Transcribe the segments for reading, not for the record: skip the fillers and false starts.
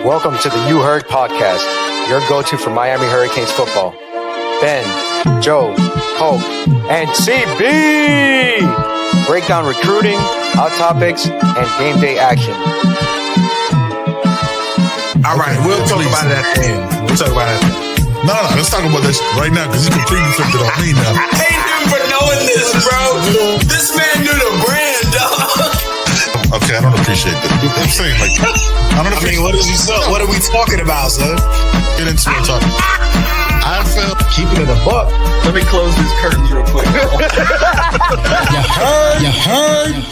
Welcome to the You Heard podcast, your go-to for Miami Hurricanes football. Ben, Joe, Pope, and CB break down recruiting, hot topics, and game day action. All right, we'll talk about it at the end. We'll talk about it at the end. No, let's talk about this right now because he completely flipped it on me now. I hate him for knowing this, bro. This man knew the brand, dog. Okay, I don't appreciate that. I'm saying, like, what are we talking about, son? Get into it, talk. I felt Keeping it a buck. Let me close these curtains real quick. You heard.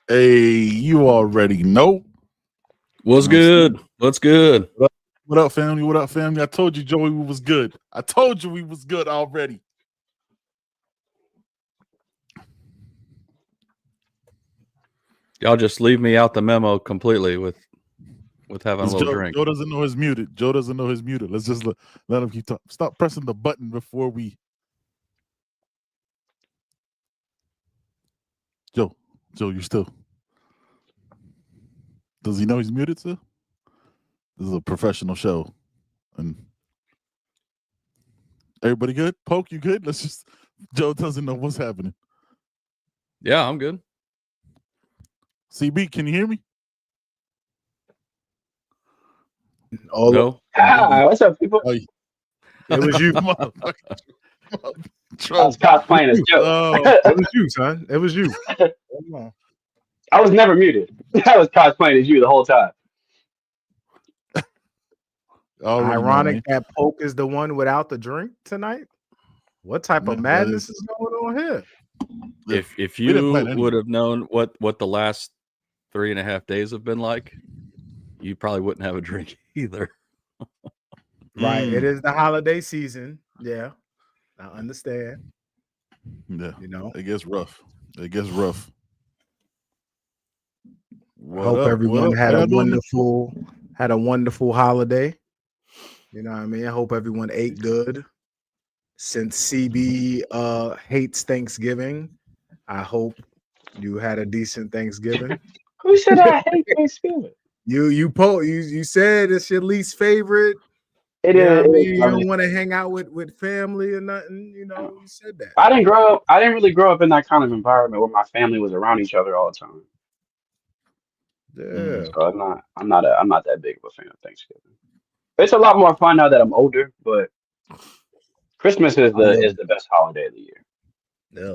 Hey, you already know. What's good? What's good? What up, family? What up, family? I told you Joey was good. I told you we was good already. Y'all just leave me out the memo completely with having a little drink. Joe doesn't know he's muted. Joe doesn't know he's muted. Let's just let him keep talking. Stop pressing the button before we. Joe, you're still. Does he know he's muted still? This is a professional show, and everybody good? Poke, you good? Let's just. Joe doesn't know what's happening. Yeah, I'm good. CB, can you hear me? Oh no. What's up, people? Oh, it was you. I was cosplaying as Joe. It was you, son. It was you. I was never muted. I was cosplaying as you the whole time. Ironic that Poke is the one without the drink tonight. What type of madness is going on here? If you would have known what the last 3.5 days have been like, you probably wouldn't have a drink either. Right. It is the holiday season. Yeah. I understand. Yeah. You know, it gets rough. I hope everyone had a wonderful holiday. You know what I mean? I hope everyone ate good. Since CB hates Thanksgiving, I hope you had a decent Thanksgiving. Who said I hate Thanksgiving? You said it's your least favorite. It is. You don't want to hang out with family or nothing. You know, you said that. I didn't really grow up in that kind of environment where my family was around each other all the time. Yeah. So I'm not that big of a fan of Thanksgiving. It's a lot more fun now that I'm older, but Christmas is the best holiday of the year. Yeah.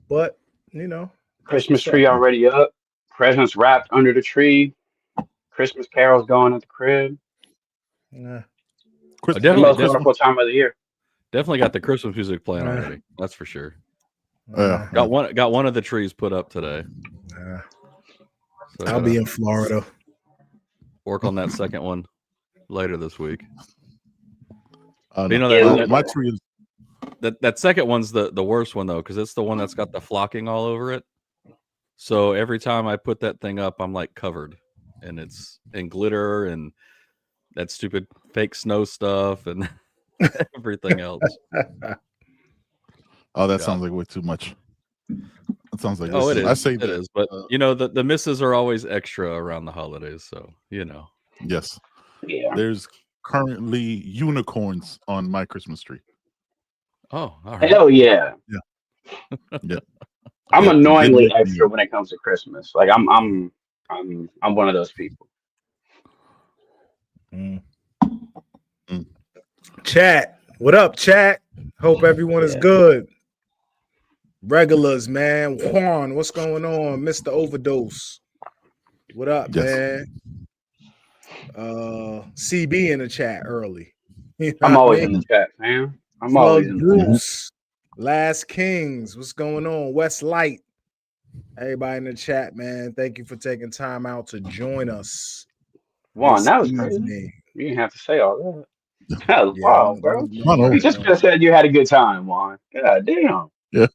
But, you know. Christmas tree already up. Presents wrapped under the tree. Christmas carols going at the crib. Yeah. The most wonderful time of the year. Definitely got the Christmas music playing already. That's for sure. Yeah. Got one of the trees put up today. Yeah. So I'll be in Florida. Work on that second one later this week. You know my tree is that second one's the worst one though, because it's the one that's got the flocking all over it. So every time I put that thing up, I'm like covered, and it's in glitter and that stupid fake snow stuff and everything else. Oh, that sounds like way too much. That sounds like it is. I say it is, but you know the misses are always extra around the holidays, so you know. Yes. Yeah. There's currently unicorns on my Christmas tree. Oh, all right. Hell yeah. Yeah. I'm annoyingly extra when it comes to Christmas. Like I'm one of those people. Chat. What up, chat? Hope everyone is good. Regulars, man. Juan, what's going on? Mr. Overdose. What up, man? CB in the chat early. You know I'm always in the chat, man. I'm always in the Bruce. Last Kings. What's going on? West Light. Everybody in the chat, man. Thank you for taking time out to join us. Juan, that was crazy. You didn't have to say all that. That was wild, bro. You just could have said you had a good time, Juan. God damn. Yeah.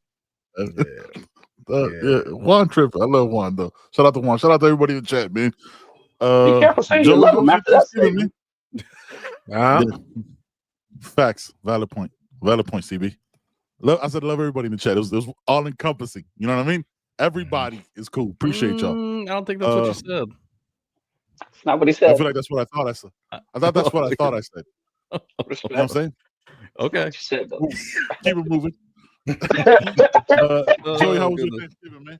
Juan trip. I love Juan though. Shout out to Juan. Shout out to everybody in the chat, man. Be careful saying you love him after that statement. Yeah. Facts. Valid point, CB. I said love everybody in the chat. It was all encompassing. You know what I mean? Everybody is cool. Appreciate y'all. I don't think that's what you said. It's not what he said. I feel like that's what I thought I said. I thought that's what I thought I said. You know what I'm saying? Okay. Said, keep it moving. Joey, how was your Thanksgiving, man?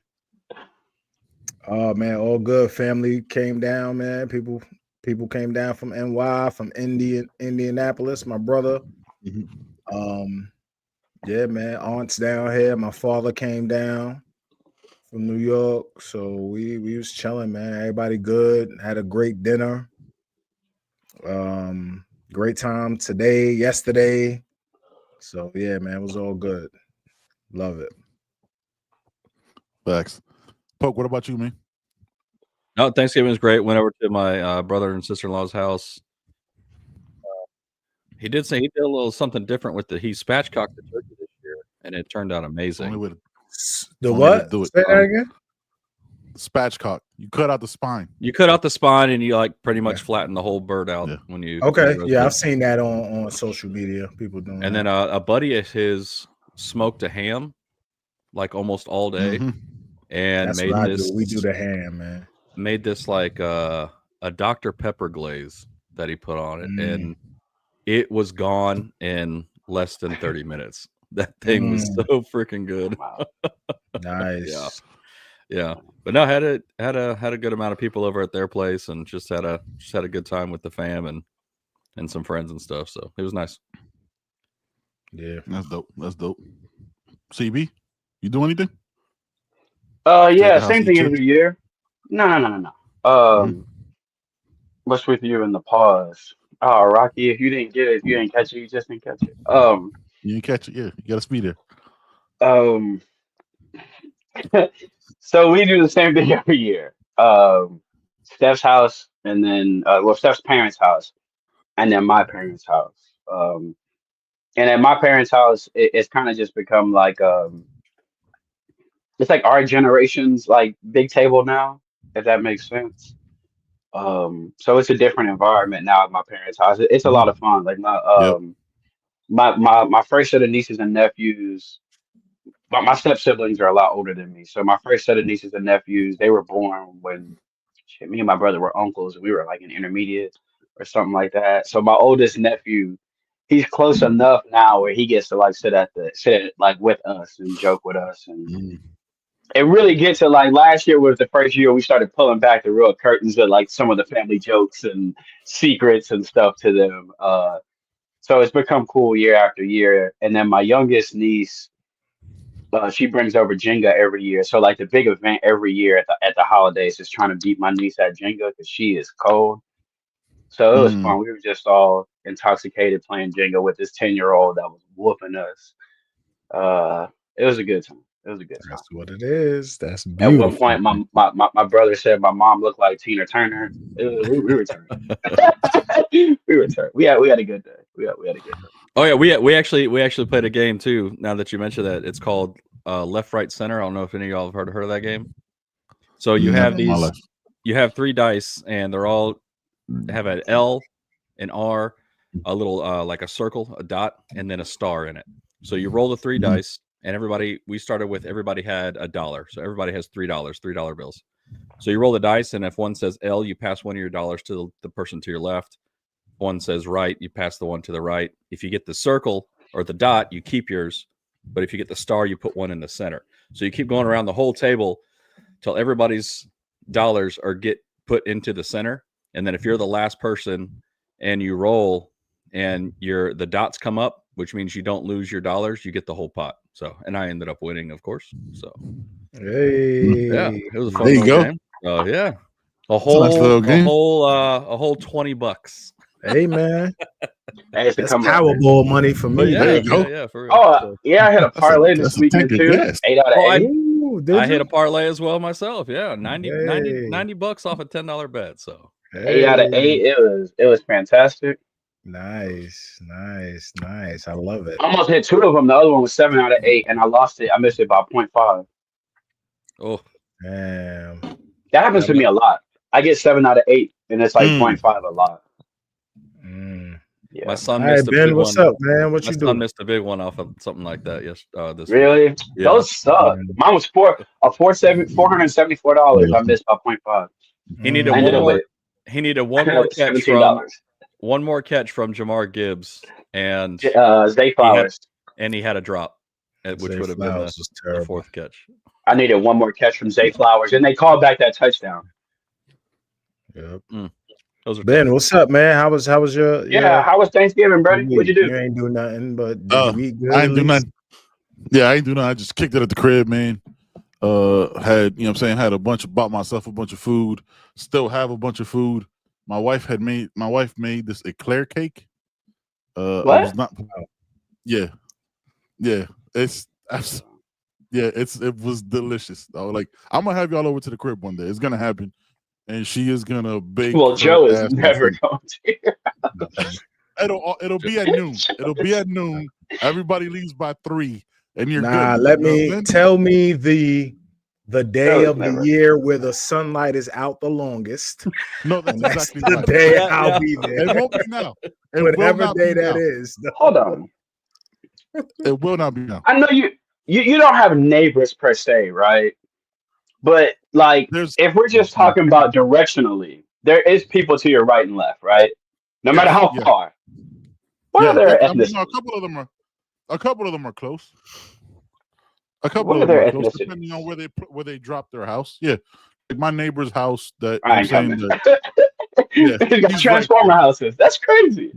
Oh man, all good. Family came down, man. People came down from NY, from Indianapolis. My brother. Yeah, man. Aunts down here. My father came down from New York. So we was chilling, man. Everybody good. Had a great dinner. Great time today, yesterday. So yeah, man, it was all good. Love it. Facts. Poke, what about you, man? No, Thanksgiving was great. Went over to my brother and sister-in-law's house. He did say he did a little something different with he spatchcocked the turkey this year, and it turned out amazing. The what? Say that again? Spatchcock. You cut out the spine. You cut out the spine, and you like pretty much flatten the whole bird out when you. Okay, yeah, I've seen that on social media. People doing. And then a buddy of his smoked a ham, like almost all day, and that's made what this. We do the ham, man. Made this like a Dr. Pepper glaze that he put on it, and it was gone in less than 30 minutes. That thing was so freaking good. Wow. Nice. Yeah. But no, had a good amount of people over at their place, and just had a good time with the fam and some friends and stuff. So it was nice. Yeah, that's dope. CB, you do anything? Yeah, same thing every year. No. What's with you in the pause? Oh, Rocky, if you didn't get it, if you didn't catch it, you just didn't catch it. You didn't catch it, yeah. You gotta speed it. So we do the same thing every year. Steph's house, and then Steph's parents' house, and then my parents' house. And at my parents' house, it's kind of just become like it's like our generation's like big table now, if that makes sense. So it's a different environment now at my parents' house. It's a lot of fun. Like my first set of nieces and nephews. My step siblings are a lot older than me. So my first set of nieces and nephews, they were born when me and my brother were uncles, and we were like in intermediate or something like that. So my oldest nephew, he's close enough now where he gets to like sit like with us and joke with us, and it really gets to like last year was the first year we started pulling back the real curtains of like some of the family jokes and secrets and stuff to them. So it's become cool year after year. And then my youngest niece, she brings over Jenga every year. So like the big event every year at the holidays is trying to beat my niece at Jenga because she is cold. So it was fun. We were just all intoxicated playing Jenga with this 10-year-old that was whooping us. It was a good time. That's what it is. That's beautiful. At one point, my brother said my mom looked like Tina Turner. We returned. We returned. We had a good day. We had a good day. Oh yeah, we actually played a game too. Now that you mentioned that, it's called Left, Right, Center. I don't know if any of y'all have heard of that game. So you have you have 3 dice, and they're all have an L, an R, a little like a circle, a dot, and then a star in it. So you roll the 3 dice, and everybody had $1. So everybody has $3 bills. So you roll the dice, and if one says L, you pass one of your dollars to the person to your left. One says right, you pass the one to the right. If you get the circle or the dot, you keep yours. But if you get the star, you put one in the center. So you keep going around the whole table till everybody's dollars get put into the center. And then if you're the last person and you roll and the dots come up, which means you don't lose your dollars, you get the whole pot. So, and I ended up winning, of course. So, yeah, it was a fun game. Oh yeah, a whole $20. Hey man, that's Powerball money for me. There you go. Yeah, for real. Oh yeah, I had a parlay this weekend too. 8 out of 8. I hit a parlay as well myself. Yeah, 90 bucks off a $10 bet. So 8 out of 8. It was fantastic. Nice. I love it. I almost hit 2 of them. The other one was 7 out of 8, and I lost it. I missed it by 0.5. Oh, damn. That happens to me a lot. I get 7 out of 8, and it's like 0.5 a lot. Yeah. My son All right, missed a Ben, big what's one. up, man? What My you son doing? missed a big one off of something like that. Yes, this week. Really? Yeah. Those suck. Mine was $474. I missed by 0.5. He needed I ended one up more. with He needed one more catch $17. from Jamar Gibbs, and Zay Flowers. he had a drop, which Zay would have been Flowers was the terrible. fourth catch. I needed one more catch from Zay Flowers, and they called back that touchdown. Yep. Those are Ben, tough. what's up, man? How was your Yeah, how was Thanksgiving, Brody? What'd you do? You ain't do nothing, but did you eat good? I ain't do nothing. Yeah, I ain't do nothing. I just kicked it at the crib, man. Had had bought myself a bunch of food. Still have a bunch of food. My wife made this eclair cake. What? It was not. Yeah. It was delicious. Like, I'm gonna have y'all over to the crib one day. It's gonna happen, and she is gonna bake. Well, Joe is ass never off. going to. It'll be at noon. It'll be at noon. Everybody leaves by 3, and you're good. Tell me the day Joe's of never. the year where the sunlight is out the longest. No, that's exactly the right. day I'll be there. It won't be now. It Whatever will not day be that now. is. Hold on. It will not be now. I know you don't have neighbors per se, right? But like, if we're just talking about directionally, there is people to your right and left, right? No matter how far. What are their ethnicities? A couple of them are close. A couple What of are them their are close, ethnicities? depending on where they drop their house. Yeah, like my neighbor's house. That I ain't coming. Yeah, He's got Transformer houses. That's crazy.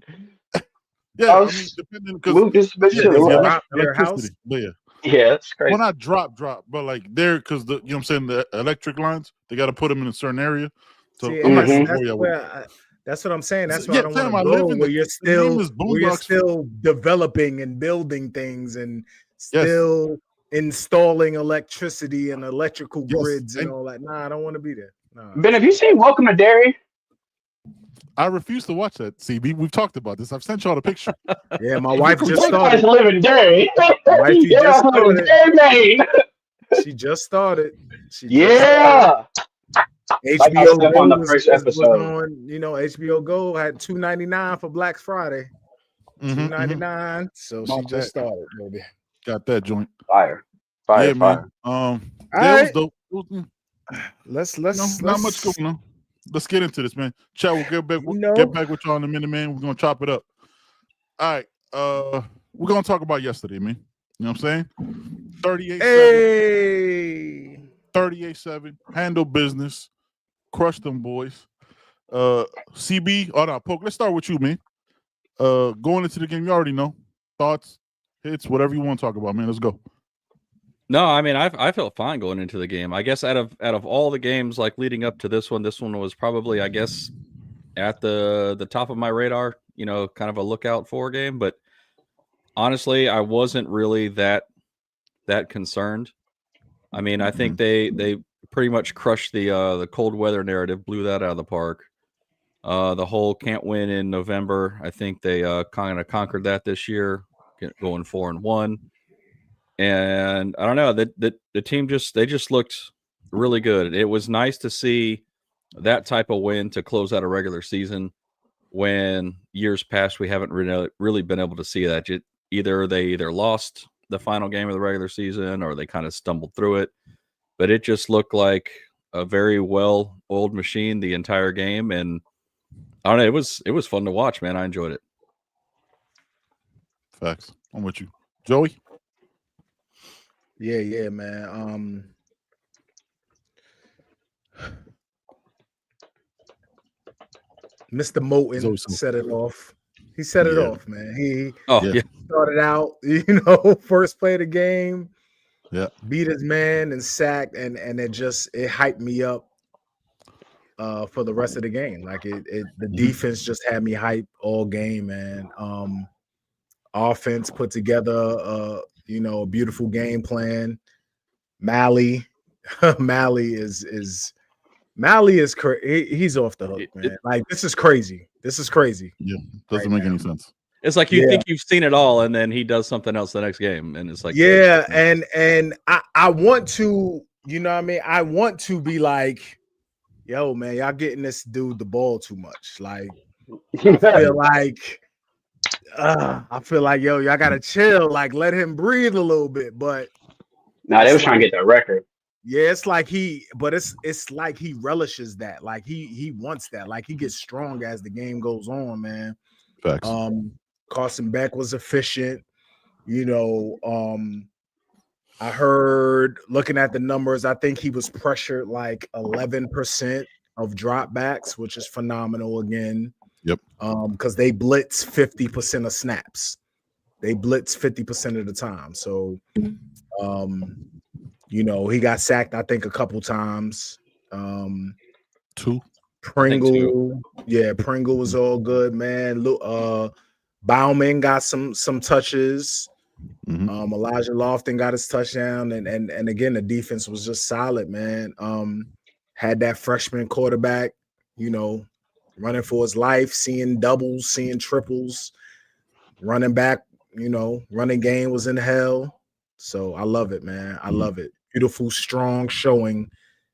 Yeah, I mean, depending because move this bitch to the left. electricity. Yeah, that's crazy. Well, not drop, but like there, because the electric lines, they got to put them in a certain area. So See, I'm not that's what I'm saying. That's why Yeah, I don't Sam, want I to go live in where the- you're the name is still developing and building things and still installing electricity and electrical grids and all that. Nah, I don't want to be there. Nah. Ben, have you seen Welcome to Derry? I refuse to watch that. CB, we've talked about this. I've sent y'all the picture. Yeah, my wife just You started. guys live in Derry. Wifey just started. Derry, She just started. Yeah. HBO Go on the was first episode. on, HBO Go had $2.99 for Black Friday. $2.99. So she just started, baby. Got that joint. Fire. Man. All It was dope. Let's not much going on. Let's get into this, man. Chat, we'll get back with y'all in a minute, man. We're gonna chop it up. All right. We're gonna talk about yesterday, man. You know what I'm saying? 38-7. 38-7. Handle business. Crush them boys. CB. Oh no, Poke. Let's start with you, man. Going into the game, you already know. Thoughts, hits, whatever you want to talk about, man. Let's go. No, I mean, I felt fine going into the game. I guess out of all the games like leading up to this one was probably, I guess, at the top of my radar. Kind of a lookout for game. But honestly, I wasn't really that concerned. I mean, I think they pretty much crushed the cold weather narrative, blew that out of the park. The whole can't win in November. I think they kind of conquered that this year, going 4-1. And I don't know, the team just looked really good. It was nice to see that type of win to close out a regular season when years past we haven't really been able to see that. Either they lost the final game of the regular season or they kind of stumbled through it. But it just looked like a very well-oiled machine the entire game. And I don't know, it was fun to watch, man. I enjoyed it. Facts. I'm with you. Joey? Yeah, man. Mr. Moten set it off. He set it off, man. He started out, first play of the game. Yeah. Beat his man and sacked, and it hyped me up for the rest of the game. Like the defense just had me hyped all game, man. Offense put together a beautiful game plan. Mally is he's off the hook, man. Like this is crazy. Yeah, doesn't make any sense. It's like you think you've seen it all, and then he does something else the next game, and it's like and I want to, I want to be like, yo, man, y'all getting this dude the ball too much. Like I feel like I feel like y'all gotta chill, like let him breathe a little bit. But Nah, they was trying to get that record. Yeah, it's like it's like he relishes that. Like he wants that. Like he gets strong as the game goes on, man. Facts. Carson Beck was efficient. I heard, looking at the numbers, I think he was pressured like 11% of dropbacks, which is phenomenal again. Yep. Because they blitz 50% of snaps. They blitz 50% of the time. So he got sacked, I think, a couple times. Two. Pringle. Yeah, Pringle was all good, man. Bauman got some touches. Mm-hmm. Elijah Lofton got his touchdown, and again, the defense was just solid, man. Had that freshman quarterback, running for his life, seeing doubles, seeing triples, running back, running game was in hell. So I love it, man. I love it. Beautiful, strong showing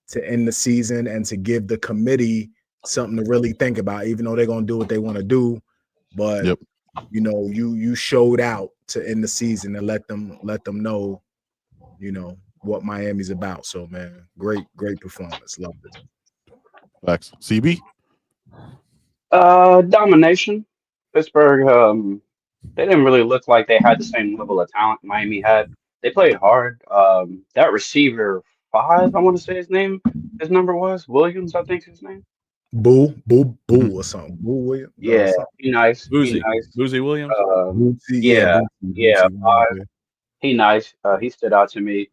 to end the season and to give the committee something to really think about, even though they're gonna do what they want to do. But you showed out to end the season and let them know, what Miami's about. So man, great performance. Loved it. Facts. CB? Domination. Pittsburgh, they didn't really look like they had the same level of talent Miami had. They played hard. That receiver 5, I want to say his number was Williams, I think his name. Boo or something. Boo Williams. Yeah, he nice. Boozy. He nice. Boozy Williams. Yeah. He nice. He stood out to me.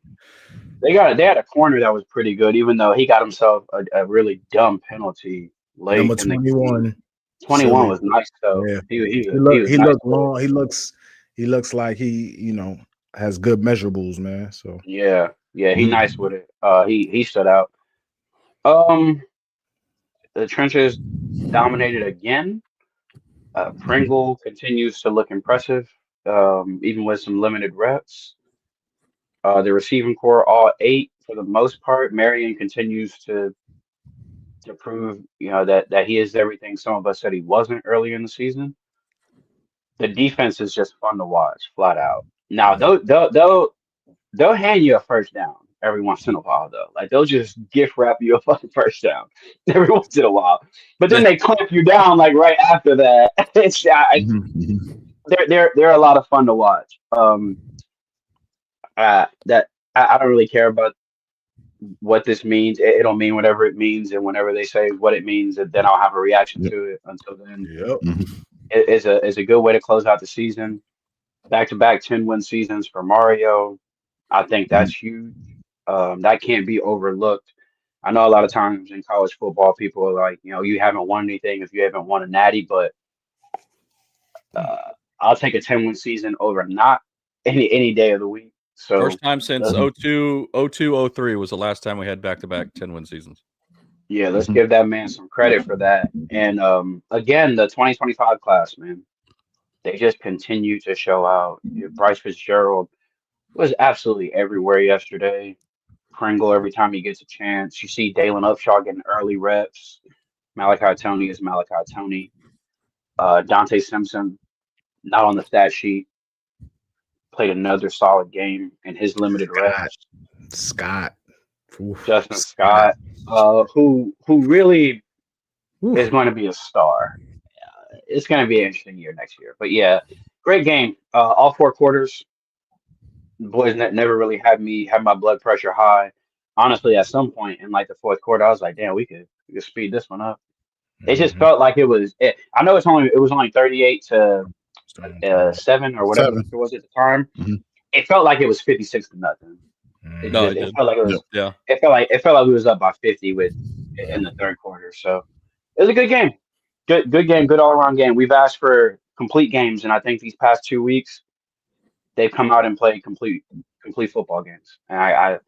They had a corner that was pretty good, even though he got himself a really dumb penalty late. Number 21. 21 was nice though. Yeah. He looked long. He looks like he has good measurables, man. So yeah, he nice with it. He stood out. The trenches dominated again. Pringle continues to look impressive, even with some limited reps. The receiving core, all 8 for the most part. Marion continues to prove, that he is everything some of us said he wasn't earlier in the season. The defense is just fun to watch, flat out. Now they'll hand you a first down every once in a while, though. Like they'll just gift wrap you a fucking first down every once in a while. But then they clamp you down like right after that. They're a lot of fun to watch. That I don't really care about what this means. It'll mean whatever it means, and whenever they say what it means, then I'll have a reaction to it. Until then, it's a good way to close out the season. Back-to-back 10-win seasons for Mario. I think that's huge. That can't be overlooked. I know a lot of times in college football, people are like, you haven't won anything if you haven't won a natty, but I'll take a 10-win season over not any day of the week. So first time since 02-03 was the last time we had back-to-back 10-win seasons. Yeah, let's give that man some credit for that. And again, the 2025 class, man, they just continue to show out. Bryce Fitzgerald was absolutely everywhere yesterday. Pringle every time he gets a chance. You see Dalen Upshaw getting early reps. Malachi Toney is Malachi Toney. Dante Simpson, not on the stat sheet, played another solid game in his limited reps. Justin Scott, who really is going to be a star. It's going to be an interesting year next year. But yeah, great game. All 4 quarters. The boys never really had my blood pressure high. Honestly, at some point in like the 4th quarter, I was like, damn, we could speed this one up. It just felt like it was. I know it was only 38 to 7 or whatever it was at the time. It felt like it was 56 to nothing. It felt like it was. Yeah. It felt like we was up by 50 in the 3rd quarter. So it was a good game. Good game. Good all around game. We've asked for complete games, and I think these past 2 weeks they've come out and played complete football games, and I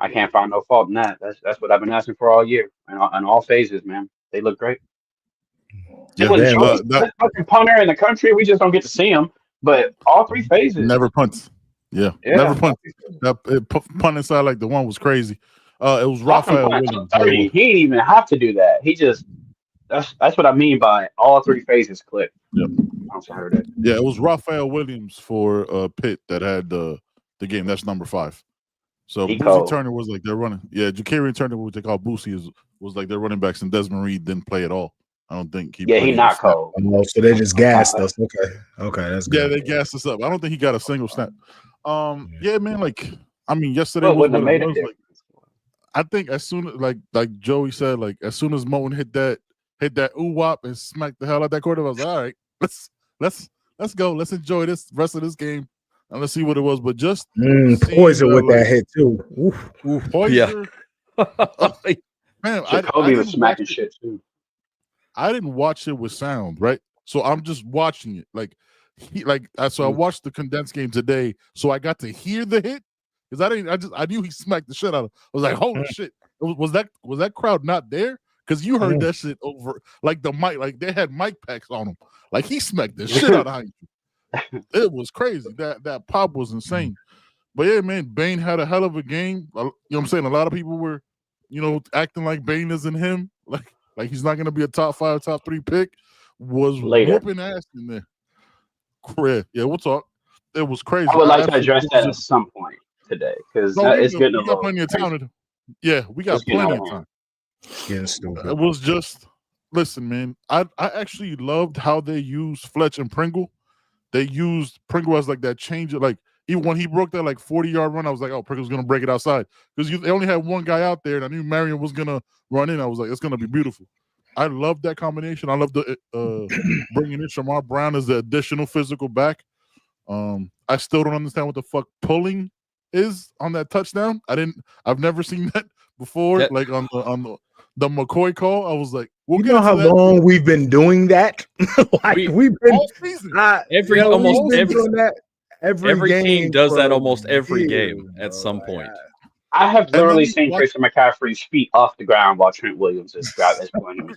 can't find no fault in that. That's what I've been asking for all year, and on all phases, man. They look great. Yeah, the fucking punter in the country, we just don't get to see him. But all 3 phases, never punts. Yeah. Never punts. That punt inside like the one was crazy. It was Raphael Williams. He didn't even have to do that. He just that's what I mean by all 3 phases clip. Yep. on Saturday. Yeah, it was Raphael Williams for Pitt that had the game. That's number 5. So Boosie Turner was like they're running. Yeah, Ja'Carrion Turner, what they call Boosie, was like their running backs, and Desmond Reed didn't play at all. I don't think he. Yeah, he not cold. Oh, so they just gassed us. Okay, that's good. Yeah, they gassed us up. I don't think he got a single snap. Yeah, man. Like, I mean, yesterday Well, was wouldn't what have it made was. a Like, I think as soon as like Joey said, like as soon as Moten hit that ooh-wop and smacked the hell out of that quarter, I was like, all right, let's go. Let's enjoy this rest of this game. And let's see what it was. But just Poison with that hit too. Oof. Poison. Yeah. Man, Jacoby was smacking shit too. I didn't watch it with sound, right? So I'm just watching it. So I watched the condensed game today, so I got to hear the hit because I knew he smacked the shit out of it. I was like, holy shit. Was that crowd not there? Because you heard that shit over like the mic, like they had mic packs on him. Like he smacked the shit out of you. It was crazy. That pop was insane. But yeah, man, Bane had a hell of a game. You know what I'm saying? A lot of people were, acting like Bane isn't him. Like he's not gonna be a top 5, top 3 pick. Was whooping ass in there. Yeah, we'll talk. It was crazy. I would like to address that at some point today because it's getting we got plenty of time. Yeah, we got plenty of time. Getting stupid. It was just listen, man. I actually loved how they used Fletch and Pringle. They used Pringle as like that change. Like even when he broke that like 40-yard run, I was like, oh, Pringle's gonna break it outside because they only had one guy out there, and I knew Marion was gonna run in. I was like, it's gonna be beautiful. I love that combination. I love the bringing in Shamar Brown as the additional physical back. I still don't understand what the fuck pulling is on that touchdown. I've never seen that before. Like on the McCoy call, I was like, you know how long we've been doing that? we've been all season. Every team does that almost every game at some point. I have literally seen Christian McCaffrey's feet off the ground while Trent Williams is playing him.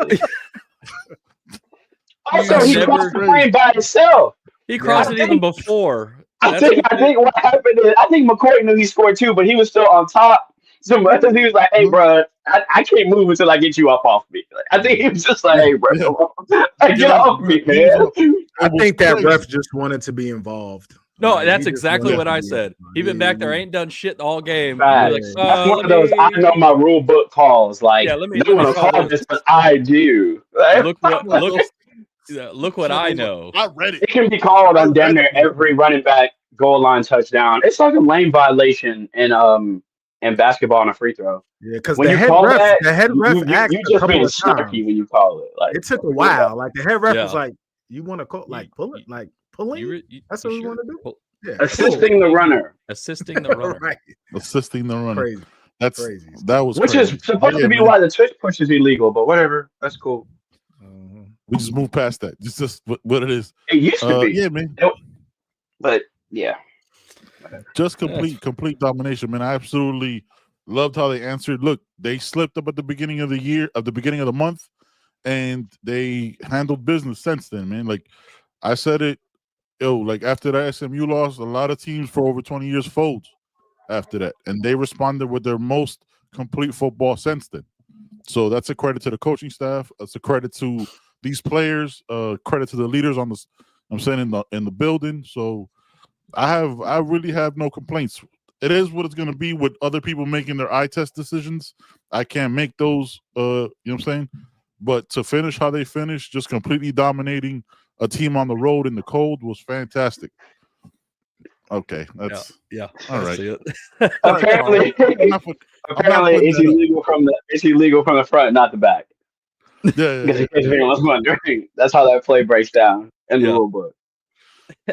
Also, he crossed the plane by himself. He crossed it even before. I think what happened is I think McCoy knew he scored too, but he was still on top. So he was like, "Hey, bro, I can't move until I get you up off me." Like, I think he was just like, "Hey, bro, get off me, man." I think that ref just wanted to be involved. No, that's exactly what I said. He been back there, ain't done shit all game. Like, that's one of those I know my rule book calls. Like, no one will call this, but I do. Look what I know. I read it. It can be called on damn near every running back goal line touchdown. It's like a lane violation in basketball on a free throw. Yeah, because the head ref you just being snarky when you call it. Like, it took a while. Like the head ref was like, "You want to call pull it, like pulling?" That's what we want to do. Yeah. Assisting the runner. Assisting the runner. Right. Assisting the runner. Crazy. That's crazy. That was which crazy. is supposed to be why the Twitch push is illegal, but whatever. That's cool. We just moved past that. It's just what it is. It used to be. Yeah, man. But yeah. Just complete domination, man. I absolutely loved how they answered. Look, they slipped up at the beginning of the year, at the beginning of the month, and they handled business since then, man. Like I said it, like after that SMU loss, a lot of teams for over 20 years folds after that. And they responded with their most complete football since then. So that's a credit to the coaching staff. It's a credit to these players, credit to the leaders on the I'm saying in the building. So I really have no complaints. It is what it's gonna be with other people making their eye test decisions. I can't make those you know what I'm saying? But to finish how they finished, just completely dominating a team on the road in the cold was fantastic. Okay, that's all right. Apparently, it's illegal from the front, not the back. Yeah. In case anyone was wondering, that's how that play breaks down in the rule book.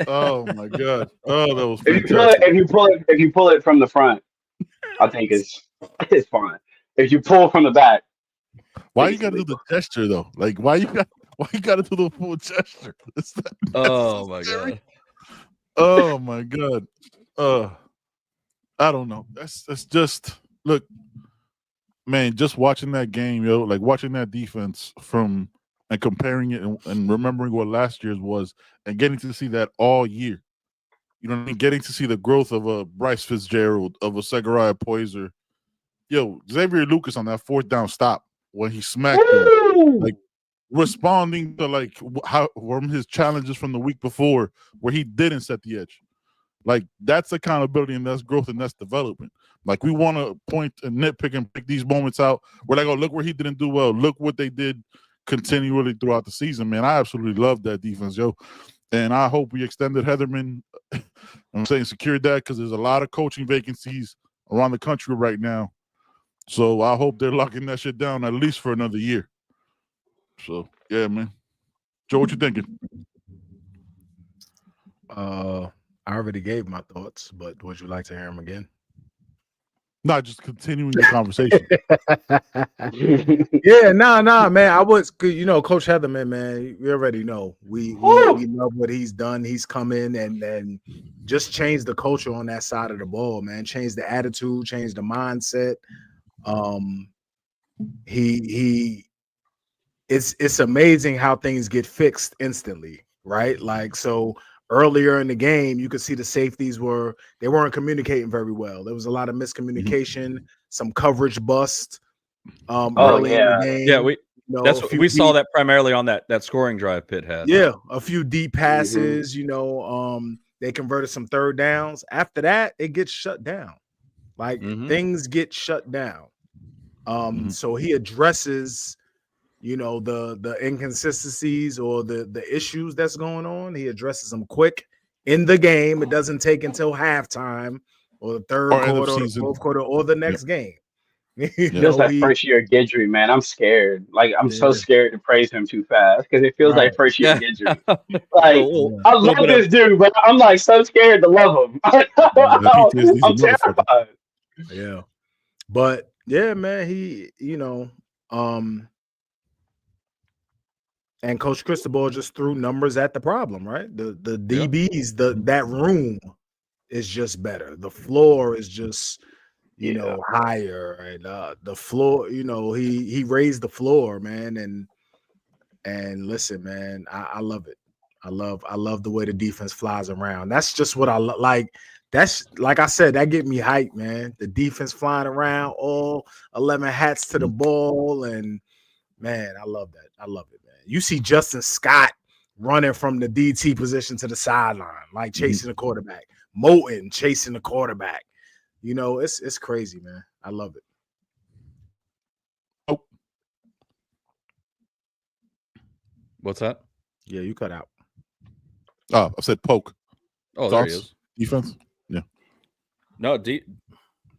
Oh my god! Oh, that was fantastic. If you pull it from the front, I think it's fine. If you pull from the back, why you gotta do the gesture though? Like why you gotta do the full gesture? Oh my god! Oh my god! I don't know. That's just look, man. Just watching that game, like watching that defense from and comparing it and remembering what last year's was, and getting to see that all year. You know what I mean? Getting to see the growth of a Bryce Fitzgerald, of a Segariah Poiser. Xavier Lucas on that 4th down stop when he smacked him. responding to like how from his challenges from the week before where he didn't set the edge. Like that's accountability and that's growth and that's development. Like we want to point and nitpick and pick these moments out. We're like, oh, look where he didn't do well. Look what they did continually throughout the season, man. I absolutely love that defense, Joe. And I hope we extended Heatherman. I'm saying secured that because there's a lot of coaching vacancies around the country right now. So I hope they're locking that shit down at least for another year. So, yeah, man. Joe, what you thinking? I already gave my thoughts, but would you like to hear them again? Not just continuing the conversation. Yeah, nah, man. I was, Coach Heatherman, man. You already know we love what he's done. He's come in and just changed the culture on that side of the ball, man. Changed the attitude, changed the mindset. It's amazing how things get fixed instantly, right? Like so. Earlier in the game, you could see the safeties weren't communicating very well. There was a lot of miscommunication, some coverage bust. Early in the game. Yeah, we saw that primarily on that scoring drive Pitt had. Yeah, a few deep passes. They converted some third downs. After that, it gets shut down. Like things get shut down. So he addresses. The inconsistencies or the issues that's going on. He addresses them quick in the game. It doesn't take until halftime or the third quarter or the fourth quarter or the next game. Just that first year Guidry, man, I'm scared. Like I'm so scared to praise him too fast because it feels like first year Guidry. Like I love this dude, but I'm like so scared to love him. I'm terrified. Yeah, but yeah, man, he and Coach Cristobal just threw numbers at the problem, right? The DBs, that room is just better. The floor is just, higher. And the floor, he raised the floor, man. And listen, man, I love it. I love the way the defense flies around. That's just what I like. That's like I said, that get me hyped, man. The defense flying around, all 11 hats to the ball, and man, I love that. I love it. You see Justin Scott running from the DT position to the sideline, like chasing the quarterback. Moten chasing the quarterback. It's crazy, man. I love it. Oh. What's that? Yeah, you cut out. I said poke. Oh, there he is. Defense? Yeah. No,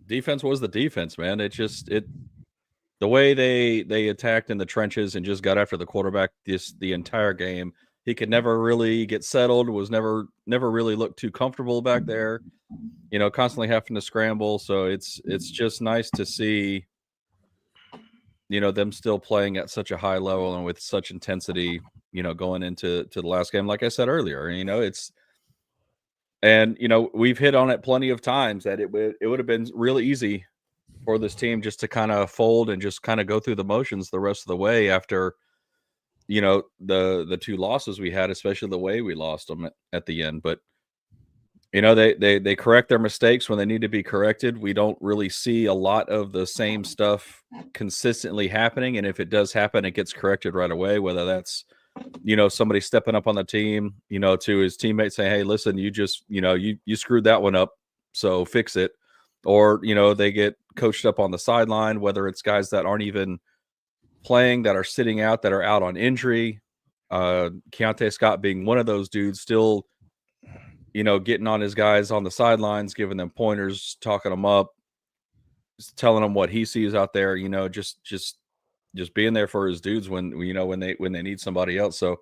defense was the defense, man. The way they attacked in the trenches and just got after the quarterback the entire game. He could never really get settled, was never really looked too comfortable back there, constantly having to scramble. So it's just nice to see, them still playing at such a high level and with such intensity, going into the last game. Like I said earlier, we've hit on it plenty of times that it would have been really easy for this team just to kind of fold and just kind of go through the motions the rest of the way after, the two losses we had, especially the way we lost them at the end. But, they correct their mistakes when they need to be corrected. We don't really see a lot of the same stuff consistently happening. And if it does happen, it gets corrected right away, whether that's, somebody stepping up on the team, to his teammates saying, hey, listen, you just, you screwed that one up, so fix it. Or, they get coached up on the sideline, whether it's guys that aren't even playing, that are sitting out, that are out on injury. Keontae Scott being one of those dudes, still, getting on his guys on the sidelines, giving them pointers, talking them up, telling them what he sees out there, just being there for his dudes when they need somebody else. So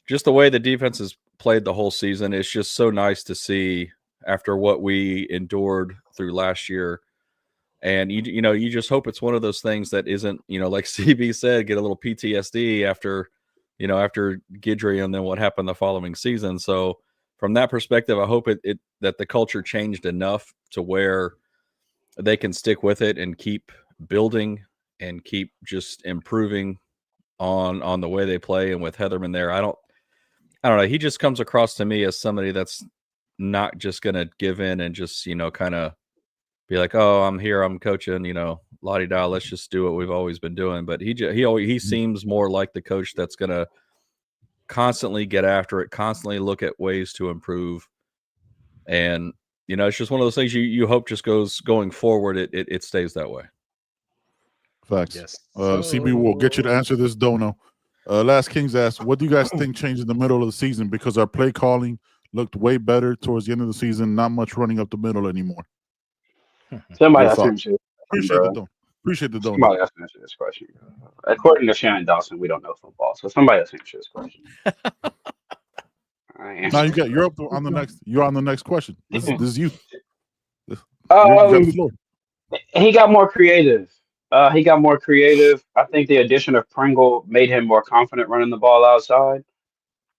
just the way the defense has played the whole season, it's just so nice to see after what we endured through last year. And you just hope it's one of those things that isn't, like CB said, get a little PTSD after Guidry and then what happened the following season. So from that perspective, I hope that the culture changed enough to where they can stick with it and keep building and keep just improving on the way they play. And with Heatherman there, I don't know. He just comes across to me as somebody that's not just going to give in and just, kind of be like, oh, I'm here, I'm coaching, la-di-da, let's just do what we've always been doing. But he seems more like the coach that's going to constantly get after it, constantly look at ways to improve. And, it's just one of those things you hope just going forward, it stays that way. Facts. Yes. CB will get you to answer this dono. Last Kings asked, what do you guys think changed in the middle of the season? Because our play calling looked way better towards the end of the season. Not much running up the middle anymore. Somebody else answer this question, Appreciate the dono. Somebody else answer this question. According to Shannon Dawson, we don't know football, so somebody else answer this question. Now you're up on the next. You're on the next question. This is you. He got more creative. I think the addition of Pringle made him more confident running the ball outside.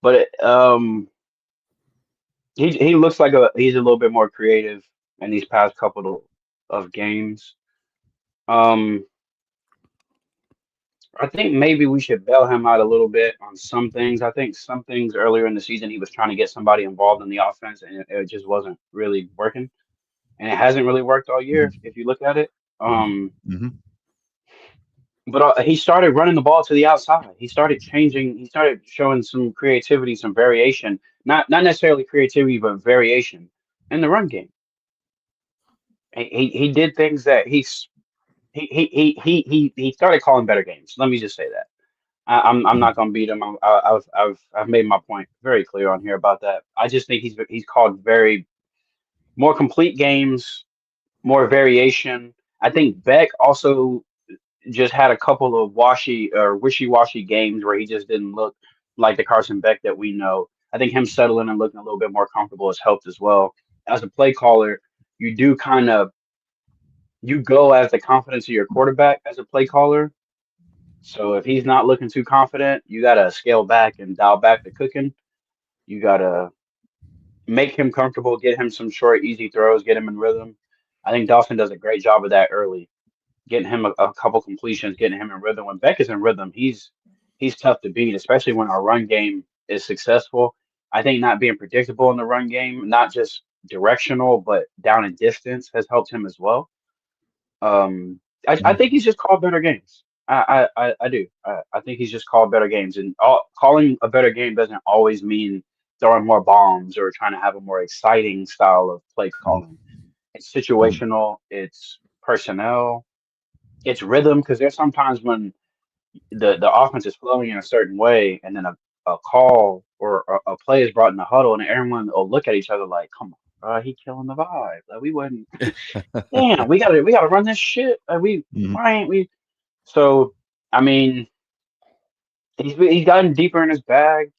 But he looks like he's a little bit more creative in these past couple of games. I think maybe we should bail him out a little bit on some things. I think some things earlier in the season he was trying to get somebody involved in the offense, and it just wasn't really working. And it hasn't really worked all year if you look at it. But he started running the ball to the outside. He started changing. He started showing some creativity, some variation. Not necessarily creativity, but variation in the run game. He did things that he started calling better games. Let me just say that. I'm not gonna beat him. I've made my point very clear on here about that. I just think he's called more complete games, more variation. I think Beck also just had a couple of wishy-washy games where he just didn't look like the Carson Beck that we know. I think him settling and looking a little bit more comfortable has helped as well. As a play caller, you go as the confidence of your quarterback as a play caller. So if he's not looking too confident, you got to scale back and dial back the cooking. You got to make him comfortable, get him some short, easy throws, get him in rhythm. I think Dawson does a great job of that early, getting him a couple completions, getting him in rhythm. When Beck is in rhythm, he's tough to beat, especially when our run game is successful. I think not being predictable in the run game, not just directional, but down in distance has helped him as well. I think he's just called better games. I do. I think he's just called better games, and calling a better game doesn't always mean throwing more bombs or trying to have a more exciting style of play calling. It's situational. It's personnel. It's rhythm, because there's sometimes when the offense is flowing in a certain way, and then a call or a play is brought in the huddle, and everyone will look at each other like, "Come on, bro, he killing the vibe. Like, we wouldn't. Damn, we gotta run this shit. Like, why ain't we?" So, I mean, he's gotten deeper in his bag.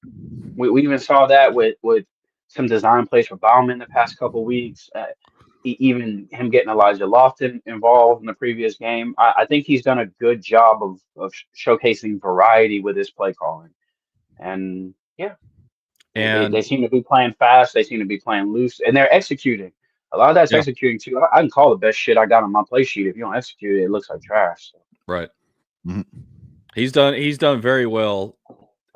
We even saw that with some design plays for Bauman the past couple weeks. Even him getting Elijah Lofton involved in the previous game. I think he's done a good job of showcasing variety with his play calling. And yeah, and they seem to be playing fast. They seem to be playing loose, and they're executing. A lot of that's executing too. I can call the best shit I got on my play sheet. If you don't execute it, it looks like trash. So. Right. He's done very well,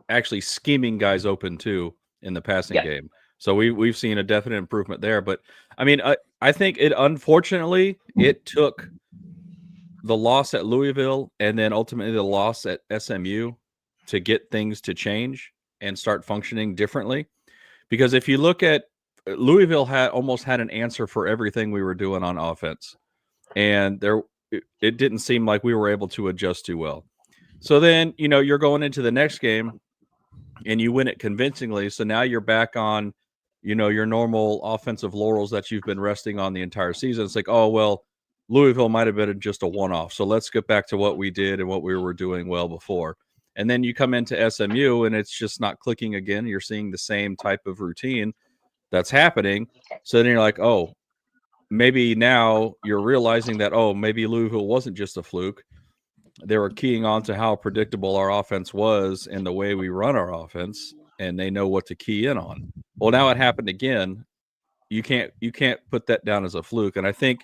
actually scheming guys open too in the passing game. So we've seen a definite improvement there. But I mean, I think unfortunately it took the loss at Louisville and then ultimately the loss at SMU to get things to change and start functioning differently. Because if you look at Louisville, almost had an answer for everything we were doing on offense, and it didn't seem like we were able to adjust too well. So then, you're going into the next game and you win it convincingly. So now you're back on, your normal offensive laurels that you've been resting on the entire season. It's like, oh, well, Louisville might have been just a one-off. So let's get back to what we did and what we were doing well before. And then you come into SMU and it's just not clicking again. You're seeing the same type of routine that's happening. So then you're like, oh, maybe now you're realizing that, oh, maybe Louisville wasn't just a fluke. They were keying on to how predictable our offense was and the way we run our offense, and they know what to key in on. Well, now it happened again. You can't put that down as a fluke. And I think,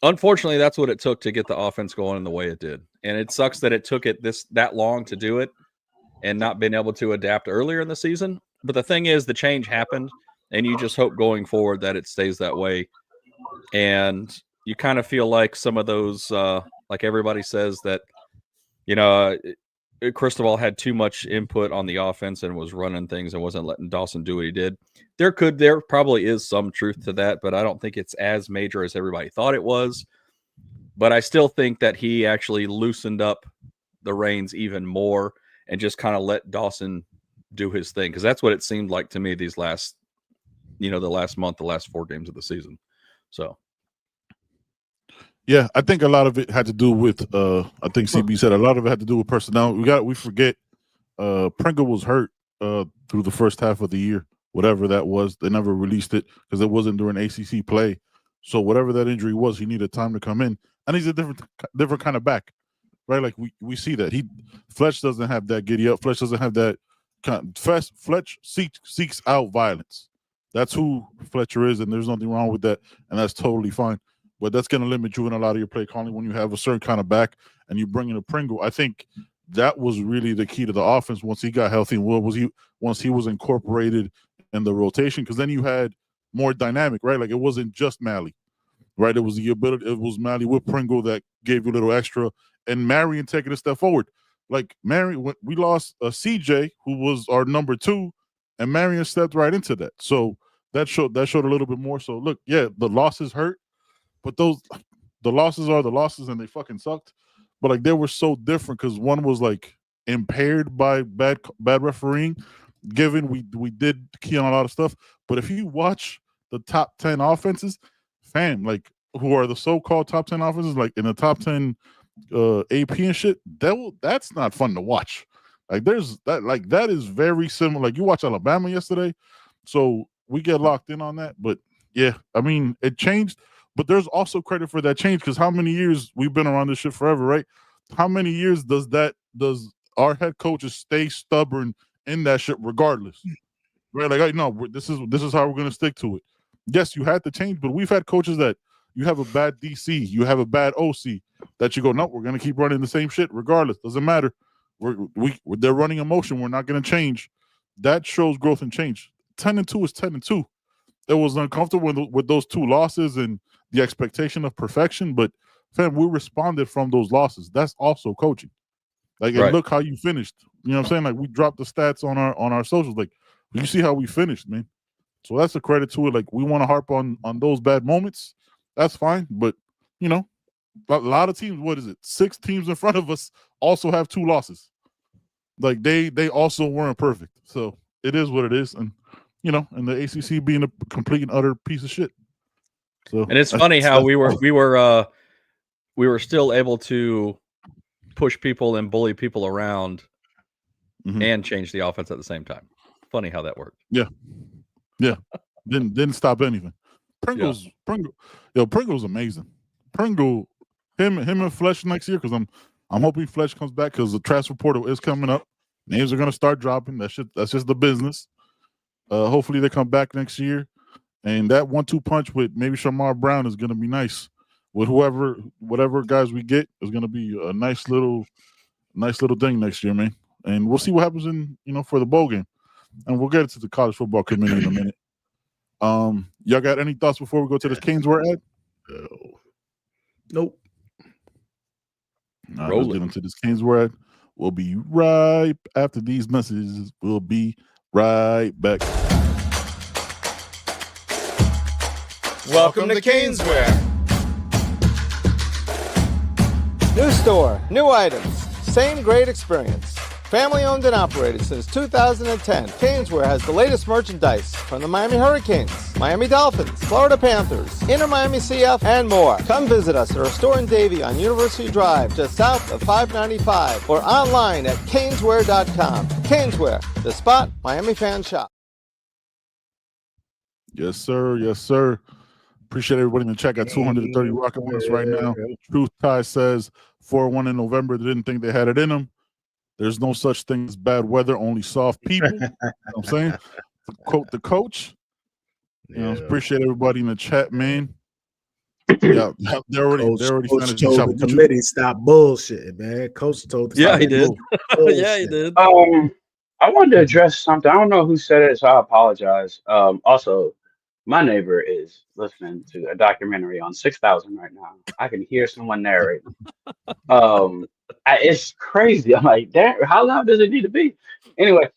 unfortunately, that's what it took to get the offense going in the way it did. And it sucks that it took it that long to do it and not been able to adapt earlier in the season. But the thing is, the change happened, and you just hope going forward that it stays that way. And you kind of feel like some of those, like everybody says that, Cristobal had too much input on the offense and was running things and wasn't letting Dawson do what he did. There probably is some truth to that, but I don't think it's as major as everybody thought it was. But I still think that he actually loosened up the reins even more and just kind of let Dawson do his thing. Because that's what it seemed like to me these last, the last month, the last 4 games of the season. So. Yeah, I think a lot of it had to do with I think CB said a lot of it had to do with personnel. We forget Pringle was hurt through the first half of the year, whatever that was. They never released it because it wasn't during ACC play. So whatever that injury was, he needed time to come in, and he's a different kind of back, right? Like we see that Fletch doesn't have that giddy up. Fletch doesn't have that Fletch seeks out violence. That's who Fletcher is, and there's nothing wrong with that, and that's totally fine. But that's going to limit you in a lot of your play calling when you have a certain kind of back and you bring in a Pringle. I think that was really the key to the offense once he got healthy. And once he was incorporated in the rotation, because then you had more dynamic, right? Like it wasn't just Mally, right? It was the ability. It was Mally with Pringle that gave you a little extra, and Marion taking a step forward. Like Marion, we lost a CJ who was our number 2, and Marion stepped right into that. So that showed a little bit more. So look, yeah, the losses hurt. But the losses are the losses, and they fucking sucked. But like they were so different because one was like impaired by bad refereeing. Given we did key on a lot of stuff, but if you watch the top 10 offenses, fam, like who are the so-called top 10 offenses, like in the top 10 AP and shit, that's not fun to watch. Like that is very similar. Like you watch Alabama yesterday, so we get locked in on that. But yeah, I mean it changed. But there's also credit for that change because how many years we've been around this shit forever, right? How many years does our head coaches stay stubborn in that shit regardless? Right? Like, no, this is how we're gonna stick to it. Yes, you had to change, but we've had coaches that you have a bad DC, you have a bad OC that you go, no, we're gonna keep running the same shit regardless. Doesn't matter. They're running emotion. We're not gonna change. That shows growth and change. 10-2 is 10-2. It was uncomfortable with those 2 losses and the expectation of perfection, but fam, we responded from those losses. That's also coaching. Like, right. And look how you finished. You know what I'm saying? Like, we dropped the stats on our socials. Like, you see how we finished, man. So that's a credit to it. Like, we want to harp on those bad moments. That's fine, but a lot of teams. What is it? 6 teams in front of us also have 2 losses. Like they also weren't perfect. So it is what it is, and and the ACC being a complete and utter piece of shit. So, and it's funny how we were still able to push people and bully people around and change the offense at the same time. Funny how that worked. Yeah. Didn't stop anything. Pringle's amazing. Pringle, him and Fletch next year, because I'm hoping Fletch comes back because the transfer portal is coming up. Names are gonna start dropping. That's just the business. Hopefully they come back next year. And that 1-2 punch with maybe Shamar Brown is going to be nice. With whatever guys we get is going to be a nice little thing next year, man. And we'll see what happens for the bowl game. And we'll get into the college football committee in a minute. Y'all got any thoughts before we go to this Caneswear ad? Nope. Let's get into this Caneswear ad. We'll be right after these messages. We'll be right back. Welcome to Caneswear. New store, new items, same great experience. Family owned and operated since 2010, Caneswear has the latest merchandise from the Miami Hurricanes, Miami Dolphins, Florida Panthers, Inter Miami CF, and more. Come visit us at our store in Davie on University Drive, just south of 595, or online at caneswear.com. Caneswear, the spot Miami fans shop. Yes, sir. Yes, sir. Appreciate everybody in the chat. Got 230 rocking with us right now. Truth Tie says 4-1 in November. They didn't think they had it in them. There's no such thing as bad weather, only soft people. You know what I'm saying? To quote the coach. Appreciate everybody in the chat, man. Yeah, they're already Coach told the committee stop bullshit, man. Coach told the he did. Yeah, he did. I wanted to address something. I don't know who said it, so I apologize. Also, My neighbor is listening to a documentary on 6,000 right now. I can hear someone narrating. It's crazy. I'm like, damn, how loud does it need to be? Anyway,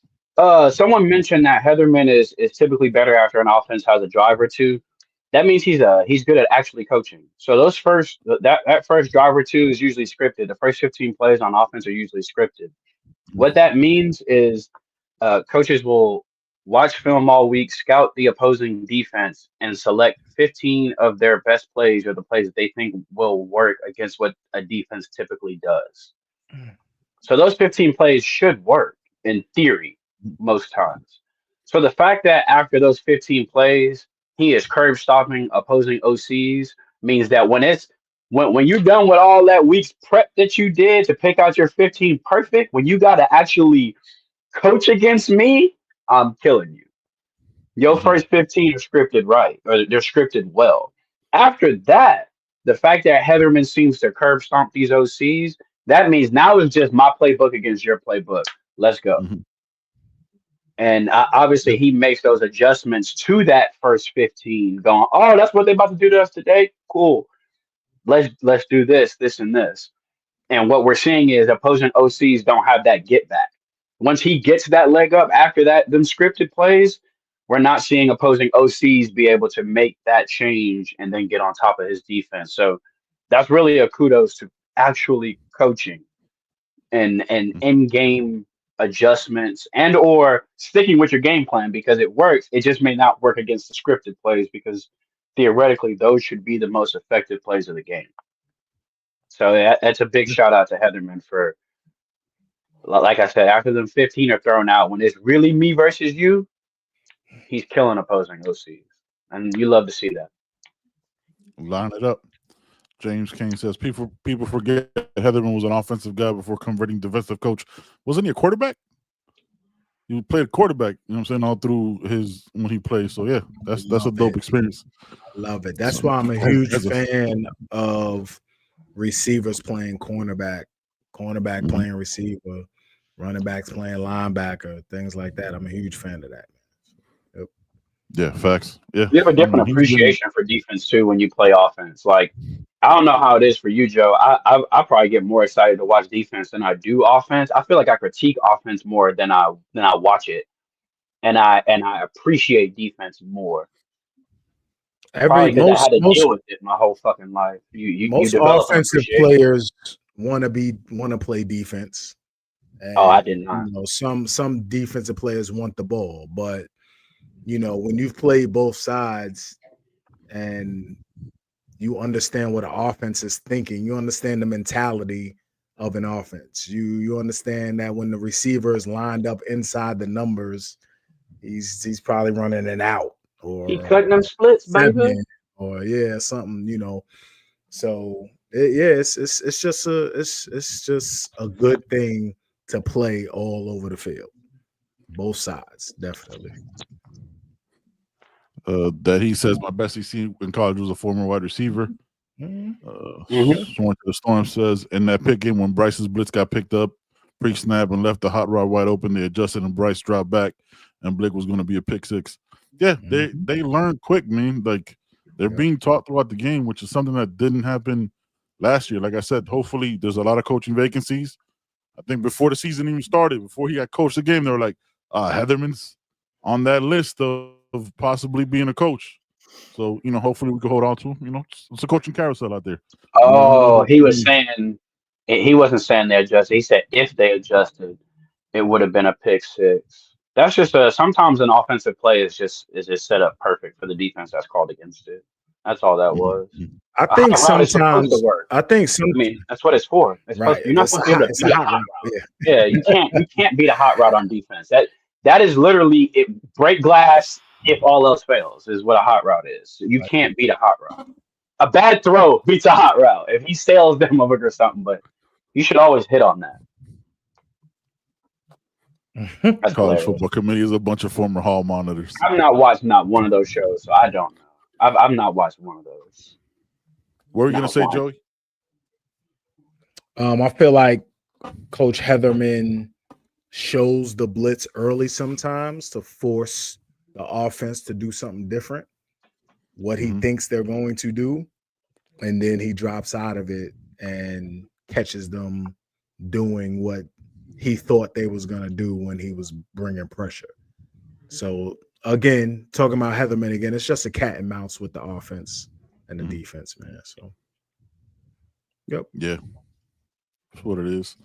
someone mentioned that Heatherman is typically better after an offense has a drive or two. That means he's good at actually coaching. So that first drive or two is usually scripted. The first 15 plays on offense are usually scripted. What that means is coaches will watch film all week, scout the opposing defense, and select 15 of their best plays or the plays that they think will work against what a defense typically does. So those 15 plays should work in theory most times. So the fact that after those 15 plays, he is curb stopping opposing OCs means that when you're done with all that week's prep that you did to pick out your 15 perfect, when you got to actually coach against me, I'm killing you. Your first 15 are scripted right, or they're scripted well. After that, the fact that Heatherman seems to curb stomp these OCs, that means now it's just my playbook against your playbook. Let's go. And obviously, he makes those adjustments to that first 15, going, "Oh, that's what they're about to do to us today. Cool. Let's do this, this, and this." And what we're seeing is opposing OCs don't have that get back. Once he gets that leg up after them scripted plays, we're not seeing opposing OCs be able to make that change and then get on top of his defense. So that's really a kudos to actually coaching and in-game adjustments and or sticking with your game plan because it works. It just may not work against the scripted plays because theoretically those should be the most effective plays of the game. So that's a big shout out to Heatherman for, like I said, after them 15 are thrown out, when it's really me versus you, he's killing opposing OCs. And you love to see that. Line it up. James Kane says people forget Heatherman was an offensive guy before converting defensive coach. Wasn't he a quarterback? He played quarterback, you know what I'm saying, all through when he played. So yeah, that's a dope experience. I love it. That's why I'm a huge fan of receivers playing cornerback playing receiver, running backs playing linebacker, things like that. I'm a huge fan of that. Yep. Yeah, facts. Yeah, you have a different appreciation for defense too when you play offense. Like, I don't know how it is for you, Joe. I probably get more excited to watch defense than I do offense. I feel like I critique offense more than I watch it, and I appreciate defense more. I had to deal with it my whole fucking life. Most offensive players want to play defense. And, I did not. You know, some defensive players want the ball, but you know, when you've played both sides and you understand what an offense is thinking, you understand the mentality of an offense. You understand that when the receiver is lined up inside the numbers, he's probably running an out. Or he cutting them splits, baby, or something, you know. So it's just a good thing to play all over the field, both sides, definitely. That he says my best he's seen in college was a former wide receiver. Sworn to the Storm says in that pick game when Bryce's blitz got picked up pre-snap and left the hot rod wide open, they adjusted and Bryce dropped back and Blick was going to be a pick six. Yeah, they learn quick, man. Like they're being taught throughout the game, which is something that didn't happen last year. Like I said, hopefully there's a lot of coaching vacancies. I think before the season even started, before he got coached the game, they were like, Heatherman's on that list of possibly being a coach. So, you know, hopefully we can hold on to, you know, it's a coaching carousel out there. Oh, he was saying, he wasn't saying they adjusted. He said if they adjusted, it would have been a pick six. That's just sometimes an offensive play is just set up perfect for the defense that's called against it. That's all that was. I think sometimes that's what it's for. It's right. You're not supposed to be able to beat a hot route. Yeah, you can't beat a hot route on defense. That is literally break glass if all else fails is what a hot route is. You can't beat a hot route. A bad throw beats a hot route if he sails them over or something, but you should always hit on that. College football committee is a bunch of former hall monitors. I've not watched one of those shows, so I don't know. I've not watched one of those. What were you going to say, Joey? I feel like Coach Heatherman shows the blitz early sometimes to force the offense to do something different. what he thinks they're going to do, and then he drops out of it and catches them doing what he thought they was going to do when he was bringing pressure. So again, talking about Heatherman again, it's just a cat and mouse with the offense and the defense, man. So, yep. Yeah. That's what it is.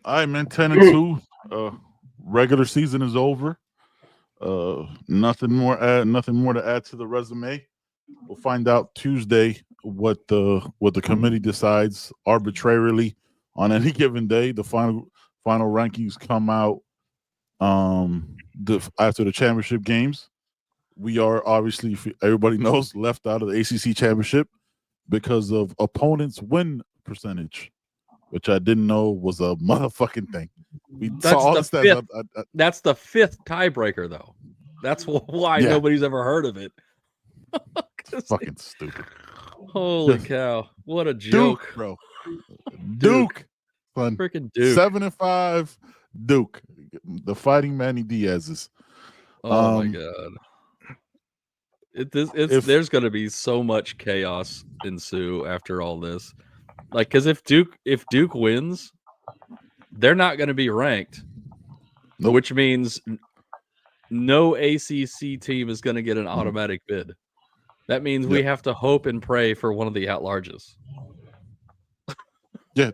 All right, man, 10-2. Regular season is over. Nothing more to add to the resume. We'll find out Tuesday what the committee decides arbitrarily on any given day. The final rankings come out after the championship games. We are obviously, if everybody knows, left out of the ACC championship because of opponents' win percentage, which I didn't know was a motherfucking thing. That's the fifth tiebreaker, though. That's why nobody's ever heard of it. It's fucking stupid. Holy cow! What a joke, Duke, bro. Duke, fun. Freaking Duke. 7-5, Duke. The Fighting Manny Diaz's. Oh my god! There's going to be so much chaos ensue after all this. Like, because if Duke wins, they're not going to be ranked, which means no ACC team is going to get an automatic bid. That means we have to hope and pray for one of the at-larges. Yeah,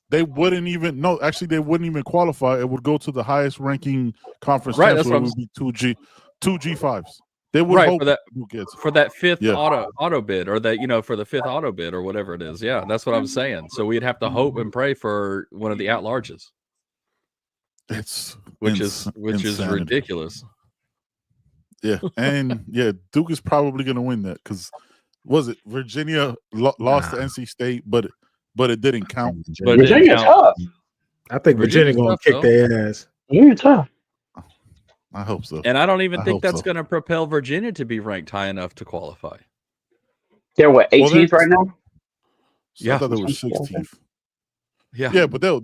they wouldn't even they wouldn't even qualify. It would go to the highest ranking conference. Right, that's what it would be two G5s. They would hope for that fifth auto bid, or that for the fifth auto bid or whatever it is. Yeah, that's what I'm saying. So we'd have to hope and pray for one of the at-larges. Which is ridiculous. Yeah, and Duke is probably going to win that because Virginia lost to NC State, but it didn't count. But Virginia's tough. I think Virginia going to kick their ass. Virginia's tough. I hope so. And I don't even think that's going to propel Virginia to be ranked high enough to qualify. They're 18th right now? I thought they were 16th. Yeah, but they'll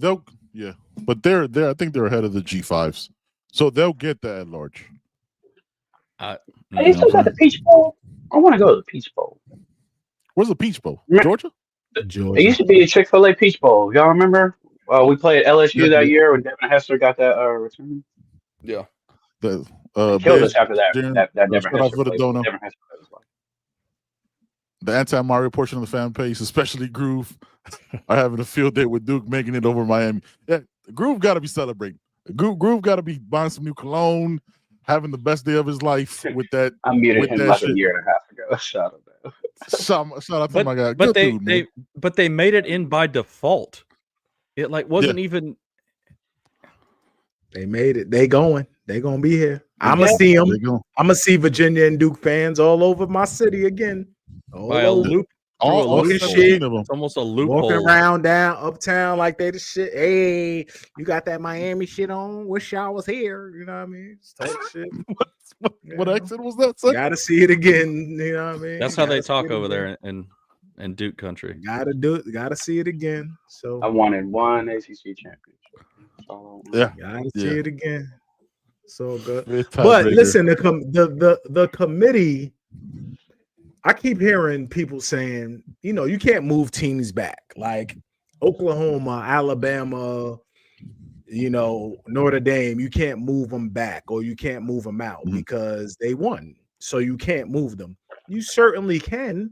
but they're I think they're ahead of the G5s, so they'll get that at large. They still got the Peach Bowl. I want to go to the Peach Bowl. Where's the Peach Bowl? Georgia. It used to be a Chick-fil-A Peach Bowl. Y'all remember? We played LSU that year when Devin Hester got that return. Yeah. Killed us after that. That Devin Hester the anti-Mario portion of the fan page, especially Groove, are having a field day with Duke making it over Miami. Yeah, Groove got to be celebrating. Groove got to be buying some new cologne, having the best day of his life with that. I muted him like a year and a half ago. Shout out to my guy. But they made it in by default. It wasn't even. They made it. They going to be here. I'm gonna see them. I'm gonna see Virginia and Duke fans all over my city again. By a loop. All shit. It's almost a loophole. Walking around down uptown like they the shit. Hey, you got that Miami shit on? Wish y'all was here. You know what I mean? Shit. What accent was that? Son? Gotta see it again. You know what I mean? That's how they talk over there in Duke country. Gotta do it. Gotta see it again. So I wanted one ACC championship. Gotta see it again. So good. But listen, the committee. I keep hearing people saying, you can't move teams back. Like Oklahoma, Alabama, Notre Dame, you can't move them back or you can't move them out because they won. So you can't move them. You certainly can.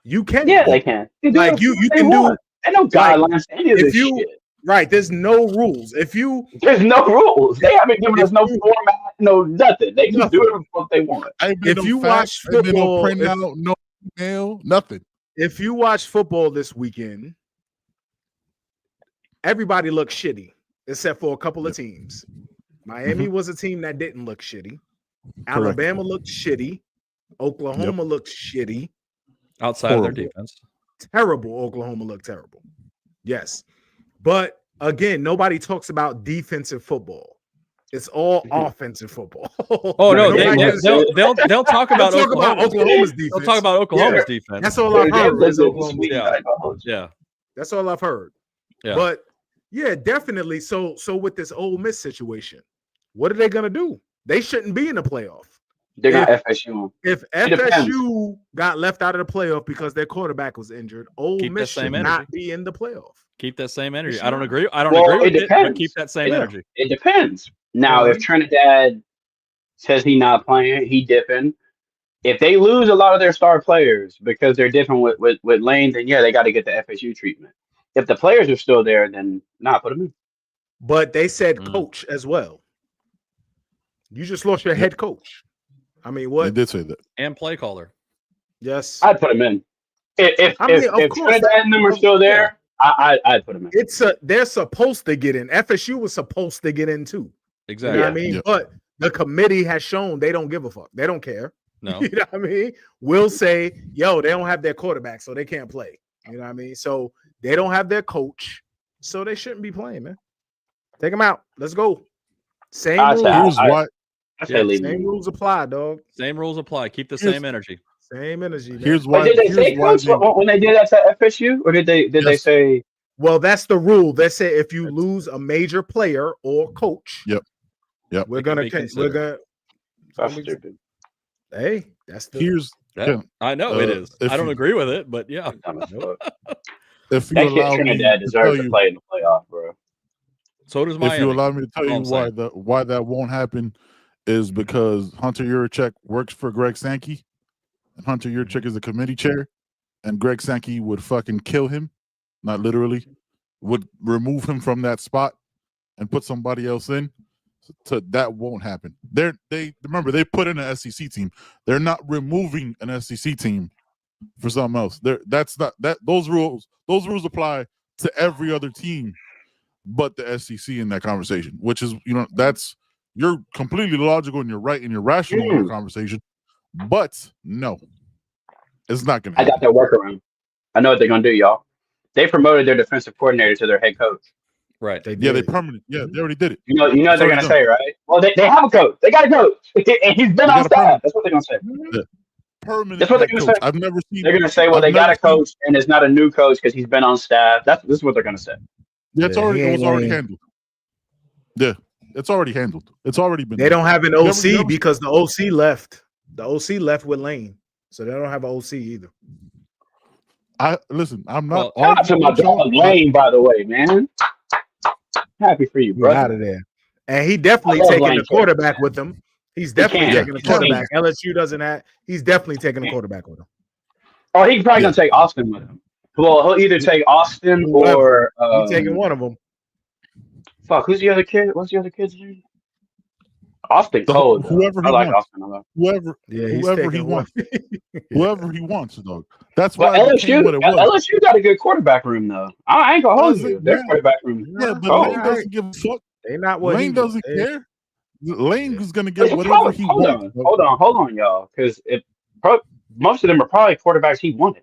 You can. Yeah, they can. Like you can do. There's no guidelines. Any of this shit. Right, there's no rules. There's no rules. They haven't given us no format, no nothing. They can do what they want. If you watch football, no email, nothing. If you watch football this weekend, everybody looks shitty except for a couple of teams. Miami was a team that didn't look shitty. Alabama looked shitty. Oklahoma looked shitty. Outside of their defense. Terrible. Oklahoma looked terrible. Yes. But again, nobody talks about defensive football. It's all offensive football. Oh no, they'll talk about Oklahoma's defense. They'll talk about Oklahoma's defense. That's all I've heard. Yeah. That's all I've heard. Yeah. But definitely. So with this Ole Miss situation, what are they gonna do? They shouldn't be in the playoff. They're not FSU. If FSU got left out of the playoff because their quarterback was injured, Ole Miss should not be in the playoff. Keep that same energy. I don't agree. I don't agree with it, but keep that same energy. It depends. Now, if Trinidad says he's not playing, he dipping. If they lose a lot of their star players because they're dipping with Lane, then yeah, they got to get the FSU treatment. If the players are still there, then put them in. But they said coach as well. You just lost your head coach. I mean, what? They did say that. And play caller. Yes. I'd put him in. If Trinidad and them are still there, I'd put him in. They're supposed to get in. FSU was supposed to get in too. Exactly. You know what I mean? Yep. But the committee has shown they don't give a fuck. They don't care. No. You know what I mean? We'll say, yo, they don't have their quarterback, so they can't play. You know what I mean? So they don't have their coach, so they shouldn't be playing, man. Take them out. Let's go. Same rules. Same rules apply, dog. Same rules apply. Keep the same energy. Same energy. Man. Here's why. Did they say coach when they did that to FSU, or did they say? Well, that's the rule. They say if you lose a major player or coach, yep, we're gonna. That's stupid. Hey, that's the. Here's. I know it is. I don't agree with it, but yeah. If you allow me Trinidad deserves to play in the playoff, bro. So does Miami. If you allow me to tell you why that won't happen, is because Hunter Yurachek works for Greg Sankey, and Hunter Yurachek is the committee chair, and Greg Sankey would fucking kill him, not literally, would remove him from that spot and put somebody else in. So that won't happen. They remember they put in an SEC team. They're not removing an SEC team for something else. Those rules apply to every other team but the SEC in that conversation, which is, you're completely logical and you're right and you're rational in your conversation, but no, it's not going to happen. I got their workaround. I know what they're going to do, y'all. They promoted their defensive coordinator to their head coach. Right. They permanent. Yeah, they already did it. You know what they're going to say, right? Well, they have a coach. They got a coach. And he's been on staff. That's what they're going to say. Yeah. Permanent. That's what they're going to say. I've never seen. They're going to say, well, they got a coach and it's not a new coach because he's been on staff. This is what they're going to say. Yeah, it was already handled. Yeah, it's already handled. It's already been. They don't have an OC because the OC left. The OC left with Lane, so they don't have an OC either. I'm not. Shout out to my dog Lane, by the way, man. Happy for you, bro. Out of there, and he definitely taking the quarterback with him. He's definitely taking the quarterback. LSU doesn't have. He's definitely taking the quarterback with him. Oh, he's probably gonna take Austin with him. Well, he'll either take Austin or he's taking one of them. Fuck, who's the other kid? What's the other kid's name? Austin Cole. Whoever he wants. Austin a lot. Whoever he wants. Whoever he wants, dog. That's why LSU got a good quarterback room, though. I ain't gonna hold you. Their quarterback room. Yeah, but Lane doesn't give a fuck. They not what Lane doesn't care. Lane is gonna get whatever he wants. Hold on, y'all, because most of them are probably quarterbacks he wanted.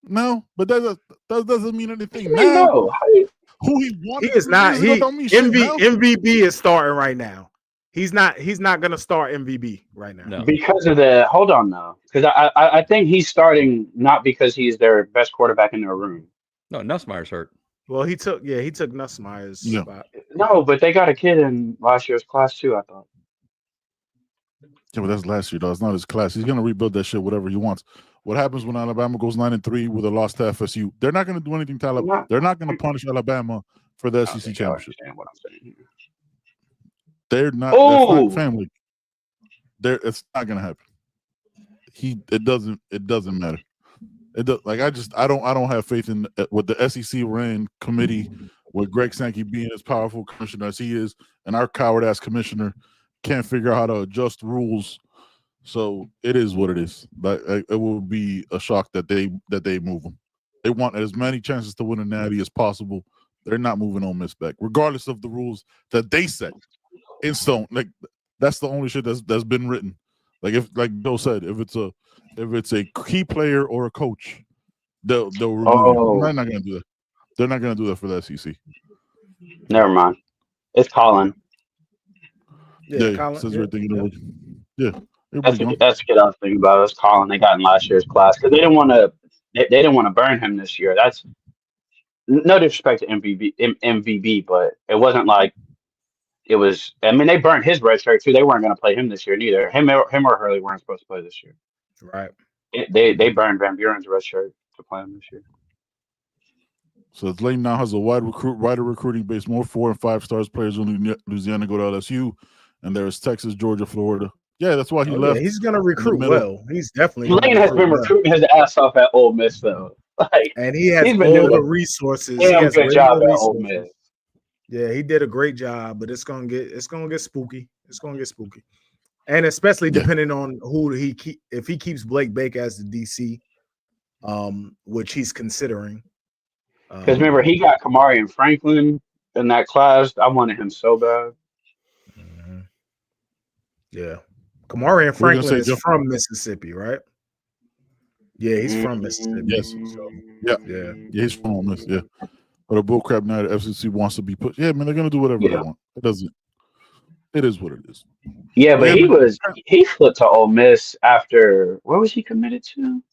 No, but that doesn't mean anything. No, who he wanted. He is not. MVB is starting right now. He's not going to start MVB right now. No. Because of the hold on now, because I think he's starting not because he's their best quarterback in their room. No, Nussmeier's hurt. Well, he took Nussmeier's spot. No, but they got a kid in last year's class too, I thought. Yeah, but that's last year, though. It's not his class. He's gonna rebuild that shit, whatever he wants. What happens when Alabama goes 9-3 with a loss to FSU? They're not gonna do anything to Alabama. They're not gonna punish Alabama for the SEC championship. What I'm saying here. They're not family. It's not gonna happen. It doesn't matter. I don't have faith in with the SEC ran committee with Greg Sankey being as powerful commissioner as he is, and our coward ass commissioner can't figure out how to adjust rules. So it is what it is. Like it will be a shock that they move them. They want as many chances to win a natty as possible. They're not moving Ole Miss back, regardless of the rules that they set in stone. Like that's the only shit that's been written. Like Joe said, if it's a key player or a coach, they'll remove it. They're not gonna do that. They're not gonna do that for the SEC. Never mind. It's Colin. Yeah, Colin, says right there. Yeah. That's a good other thing about it. It's Colin. They got in last year's class because they didn't want to. They didn't want to burn him this year. That's no disrespect to MVB, but it wasn't like it was. I mean, they burned his red shirt too. They weren't going to play him this year neither. Him or Hurley weren't supposed to play this year. Right. They burned Van Buren's red shirt to play him this year. So Lane now has a wider recruiting base. More 4 and 5 stars players in Louisiana go to LSU, and there's Texas, Georgia, Florida. Yeah, that's why he left. Yeah, he's gonna recruit well. He's definitely. Lane has been recruiting his ass off at Ole Miss though. Like, and he has all the resources. He has good job at Ole Miss. Yeah, he did a great job, but it's gonna get spooky. It's gonna get spooky, and especially depending on who if he keeps Blake Baker as the DC, which he's considering. Because remember, he got Kamari and Franklin in that class. I wanted him so bad. Mm-hmm. Yeah, Kamari and Franklin is from Mississippi, right? Yeah, he's from Mississippi. Yes. So, yeah, he's from Ole Miss. Yeah, but a bullcrap now the FCC wants to be put. Yeah, man, they're gonna do whatever they want. It doesn't. It is what it is. Yeah, but he flipped to Ole Miss after where was he committed to?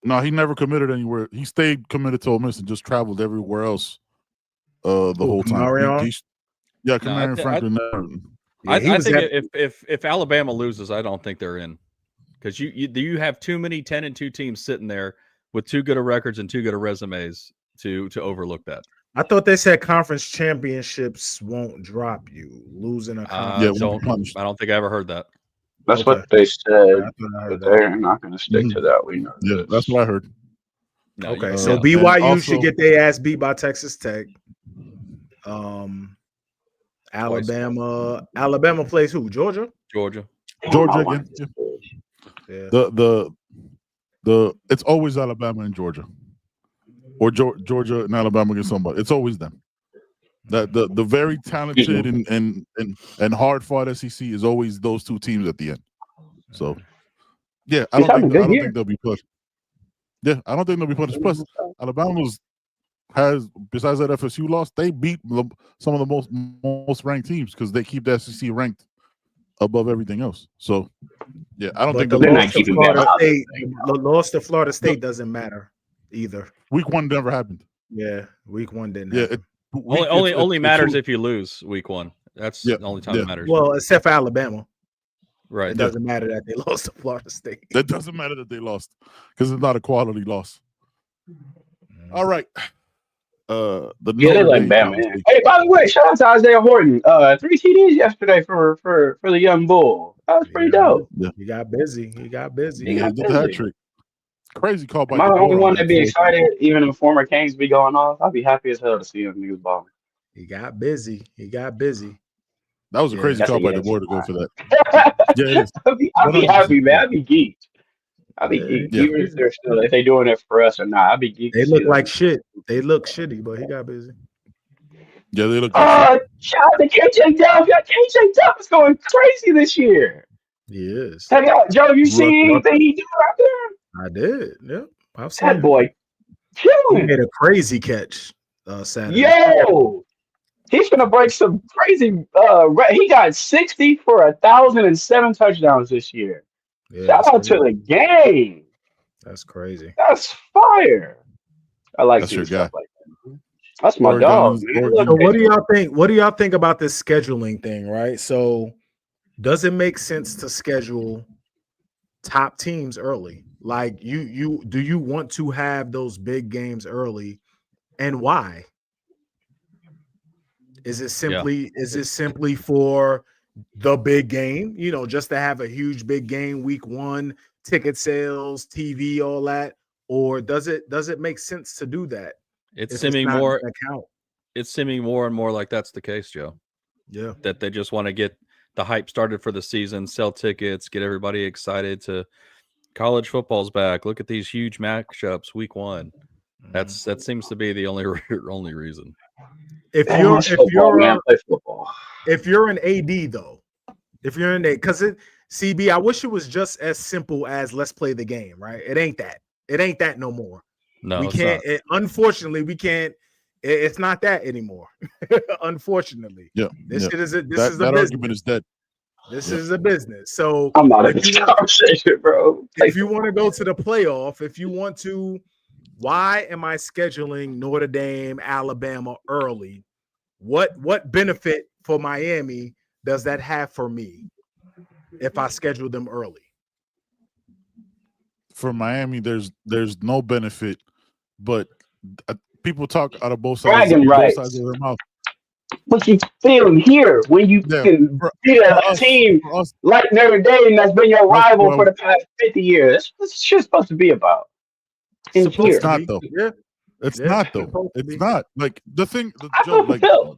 No, he never committed anywhere. He stayed committed to Ole Miss and just traveled everywhere else the whole time. Kamari Franklin. I think if Alabama loses, I don't think they're in because you have too many 10-2 teams sitting there with too good of records and too good of resumes to overlook that. I thought they said conference championships won't drop you losing a conference. I don't think I ever heard that. That's what they said, but they're not going to stick to that. We know. Yeah, that's what I heard. No, okay, so BYU should get their ass beat by Texas Tech. Alabama plays who? Georgia again. Yeah. The it's always Alabama and Georgia, or Georgia and Alabama against somebody. It's always them. That the very talented and hard fought SEC is always those two teams at the end. So yeah, I don't think they'll be pushed. Yeah, I don't think they'll be punished. Plus, Alabama has, besides that FSU loss, they beat some of the most ranked teams because they keep the SEC ranked above everything else. So yeah, I don't think the loss to Florida State doesn't matter either. Week 1 never happened. Yeah, week 1 didn't. Yeah. Only matters if you lose week 1. That's the only time it matters. Well, except for Alabama. Right. It doesn't matter that they lost to Florida State. It doesn't matter that they lost because it's not a quality loss. All right. They like Bama. Hey, by the way, shout out to Isaiah Horton. 3 TDs yesterday for the young bull. That was pretty dope. Yeah. He got busy. He did the hat trick. Crazy call by. Am I the only one to be excited? Even if former Canes be going off, I'd be happy as hell to see him niggas balling. He got busy. That was a crazy call by the board to go for that. Yeah, I'd be happy, man. I'd be geeked. Even if if they doing it for us or not. I'd be geeked. They look like shit. They look shitty, but he got busy. Yeah, they look. Shout out to KJ Duff. KJ Duff is going crazy this year. He is. Hey, Joe, you seen anything he did out there? I did. Yeah, I've seen that boy. Killing. He made a crazy catch Saturday. Yo, he's gonna break some crazy. He got 60 for 1,007 touchdowns this year. Yeah, shout out to the game. That's crazy. That's fire. I like that's your guy. Like that. That's my dog. So what do y'all think? What do y'all think about this scheduling thing? Right. So, does it make sense to schedule top teams early? Like do you want to have those big games early, and why? Is it simply for the big game, just to have a huge big game week 1, ticket sales, TV, all that, or does it make sense to do that? It's seeming more and more like that's the case, Joe. Yeah, that they just want to get the hype started for the season, sell tickets, get everybody excited to college football's back. Look at these huge matchups week 1. That seems to be the only reason. If you're an AD though, because CB, I wish it was just as simple as let's play the game, right? It ain't that. It ain't that no more. No, we can't. Unfortunately, we can't. It's not that anymore. Unfortunately, yeah. This is a business. Argument is dead. This is a business. So I'm not in this conversation, bro. If you want to go to the playoff, if you want to, why am I scheduling Notre Dame, Alabama early? What benefit for Miami does that have for me if I schedule them early? For Miami, there's no benefit, but people talk out of both sides of their mouth. But you feel here when you can beat a team like Notre Dame that's been your rival for the past 50 years. That's what this shit's supposed to be about. It's not though. Yeah. It's not though. It's not. Like the joke, like y'all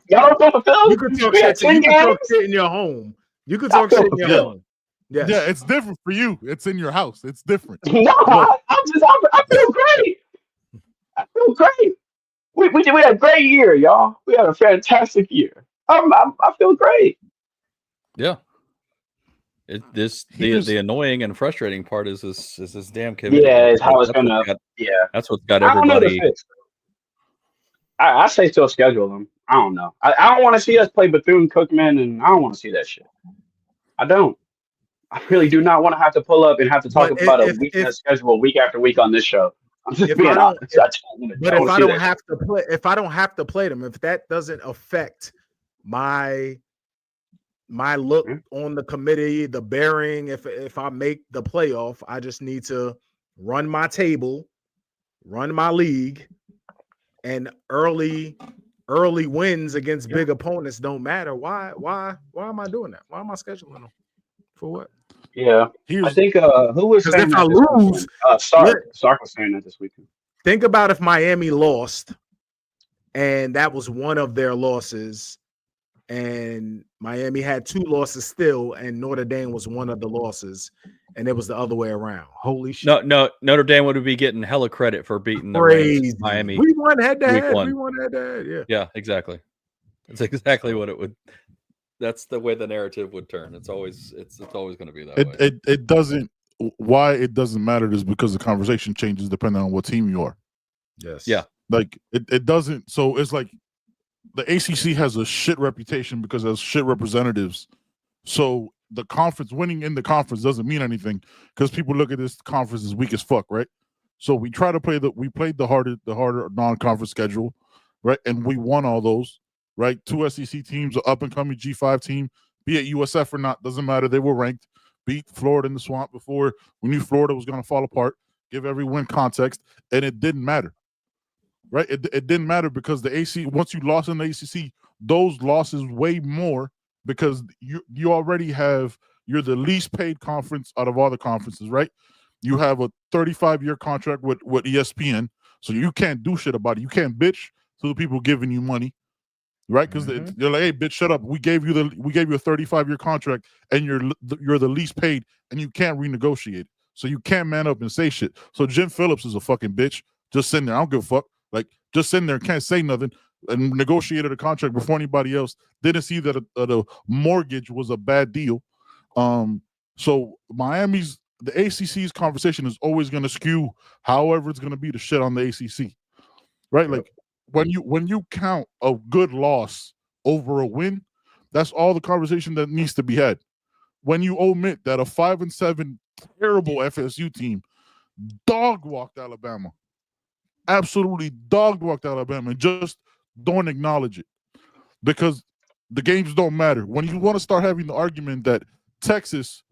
don't feel fulfilled. You could talk shit in your home. You could talk shit in your home. Yes. Yeah, it's different for you. It's in your house. It's different. No, I feel great. I feel great. We had a great year, y'all. We had a fantastic year. I feel great. Yeah. The annoying and frustrating part is this damn committee. Yeah, it's how it's gonna. That's what's got everybody. I say still schedule them. I don't know. I don't want to see us play Bethune-Cookman, and I don't want to see that shit. I don't. I really do not want to have to pull up and have to talk about a weekend schedule week after week on this show. I'm just being honest. If I don't have to play them, if that doesn't affect my look on the committee, the bearing, if I make the playoff, I just need to run my table, run my league, and early wins against big opponents don't matter. Why am I doing that? Why am I scheduling them? For what? Yeah, I think who was saying if I lose, Sark was saying that this weekend. Think about if Miami lost, and that was one of their losses, and Miami had 2 losses still, and Notre Dame was one of the losses, and it was the other way around. Holy shit! No, Notre Dame would be getting hella credit for beating the Miami. We won head to head. We won head to head. Yeah, exactly. That's exactly what it would. That's the way the narrative would turn. It's always going to be that way. It doesn't. Why it doesn't matter is because the conversation changes depending on what team you are. Yes. Yeah. Like it doesn't. So it's like the ACC has a shit reputation because it has shit representatives. So the conference winning in the conference doesn't mean anything because people look at this conference as weak as fuck, right? So we try to played the harder non-conference schedule, right? And we won all those. Right, 2 SEC teams, an up-and-coming G5 team, be it USF or not, doesn't matter. They were ranked, beat Florida in the swamp before we knew Florida was going to fall apart, give every win context, and it didn't matter. Right, it didn't matter because the AC, once you lost in the ACC, those losses weigh more because you already have, you're the least paid conference out of all the conferences, right? You have a 35-year contract with ESPN, so you can't do shit about it. You can't bitch to the people giving you money. Right, because they're like, "Hey, bitch, shut up. We gave you a 35-year contract, and you're the least paid, and you can't renegotiate. So you can't man up and say shit." So Jim Phillips is a fucking bitch, just sitting there. I don't give a fuck. Like just sitting there, can't say nothing, and negotiated a contract before anybody else. Didn't see that a mortgage was a bad deal. So the ACC's conversation is always going to skew however it's going to be to shit on the ACC, right? Like. When you count a good loss over a win, that's all the conversation that needs to be had. When you omit that a 5-7 terrible FSU team dog-walked Alabama, absolutely dog-walked Alabama, and just don't acknowledge it because the games don't matter. When you want to start having the argument that Texas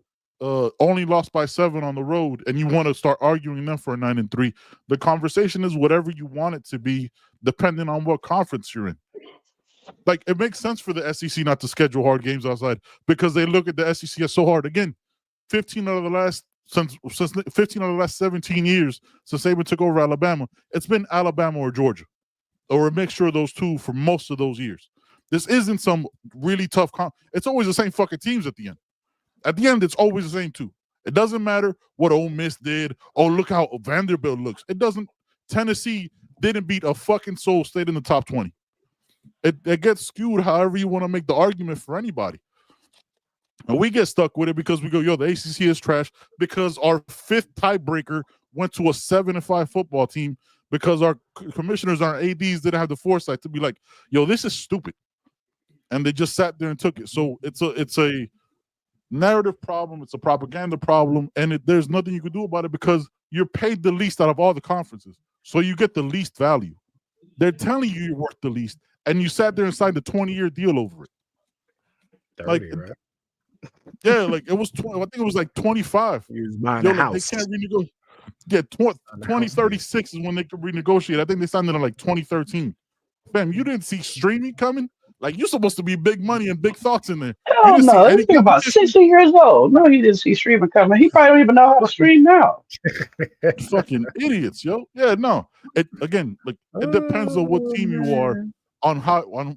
only lost by 7 on the road and you want to start arguing them for a 9-3, the conversation is whatever you want it to be depending on what conference you're in. Like, it makes sense for the SEC not to schedule hard games outside because they look at the SEC as so hard. Again, 15 out of the last 17 years since Saban took over Alabama, it's been Alabama or Georgia or a mixture of those two for most of those years. This isn't some really tough it's always the same fucking teams at the end. At the end, it's always the same two. It doesn't matter what Ole Miss did. Oh, look how Vanderbilt looks. It doesn't. Tennessee didn't beat a fucking soul, stayed in the top 20. It gets skewed however you want to make the argument for anybody. And we get stuck with it because we go, yo, the ACC is trash because our 5th tiebreaker went to a 7-5 football team because our commissioners, our ADs didn't have the foresight to be like, yo, this is stupid. And they just sat there and took it. So it's a narrative problem. It's a propaganda problem. And there's nothing you can do about it because you're paid the least out of all the conferences. So you get the least value. They're telling you you're worth the least. and you sat there and signed a 20-year deal over it. 30, like, right? Yeah, like it was 20, I think it was like 25. He was buying a house. They can't renegotiate. Yeah, 2036 is when they could renegotiate. I think they signed it in like 2013. Fam, you didn't see streaming coming? Like, you're supposed to be big money and big thoughts in there. Hell no, this thing about 60 years old. No, he didn't see streaming coming. He probably don't even know how to stream now. Fucking idiots, yo. Yeah, no. It depends on what team you are on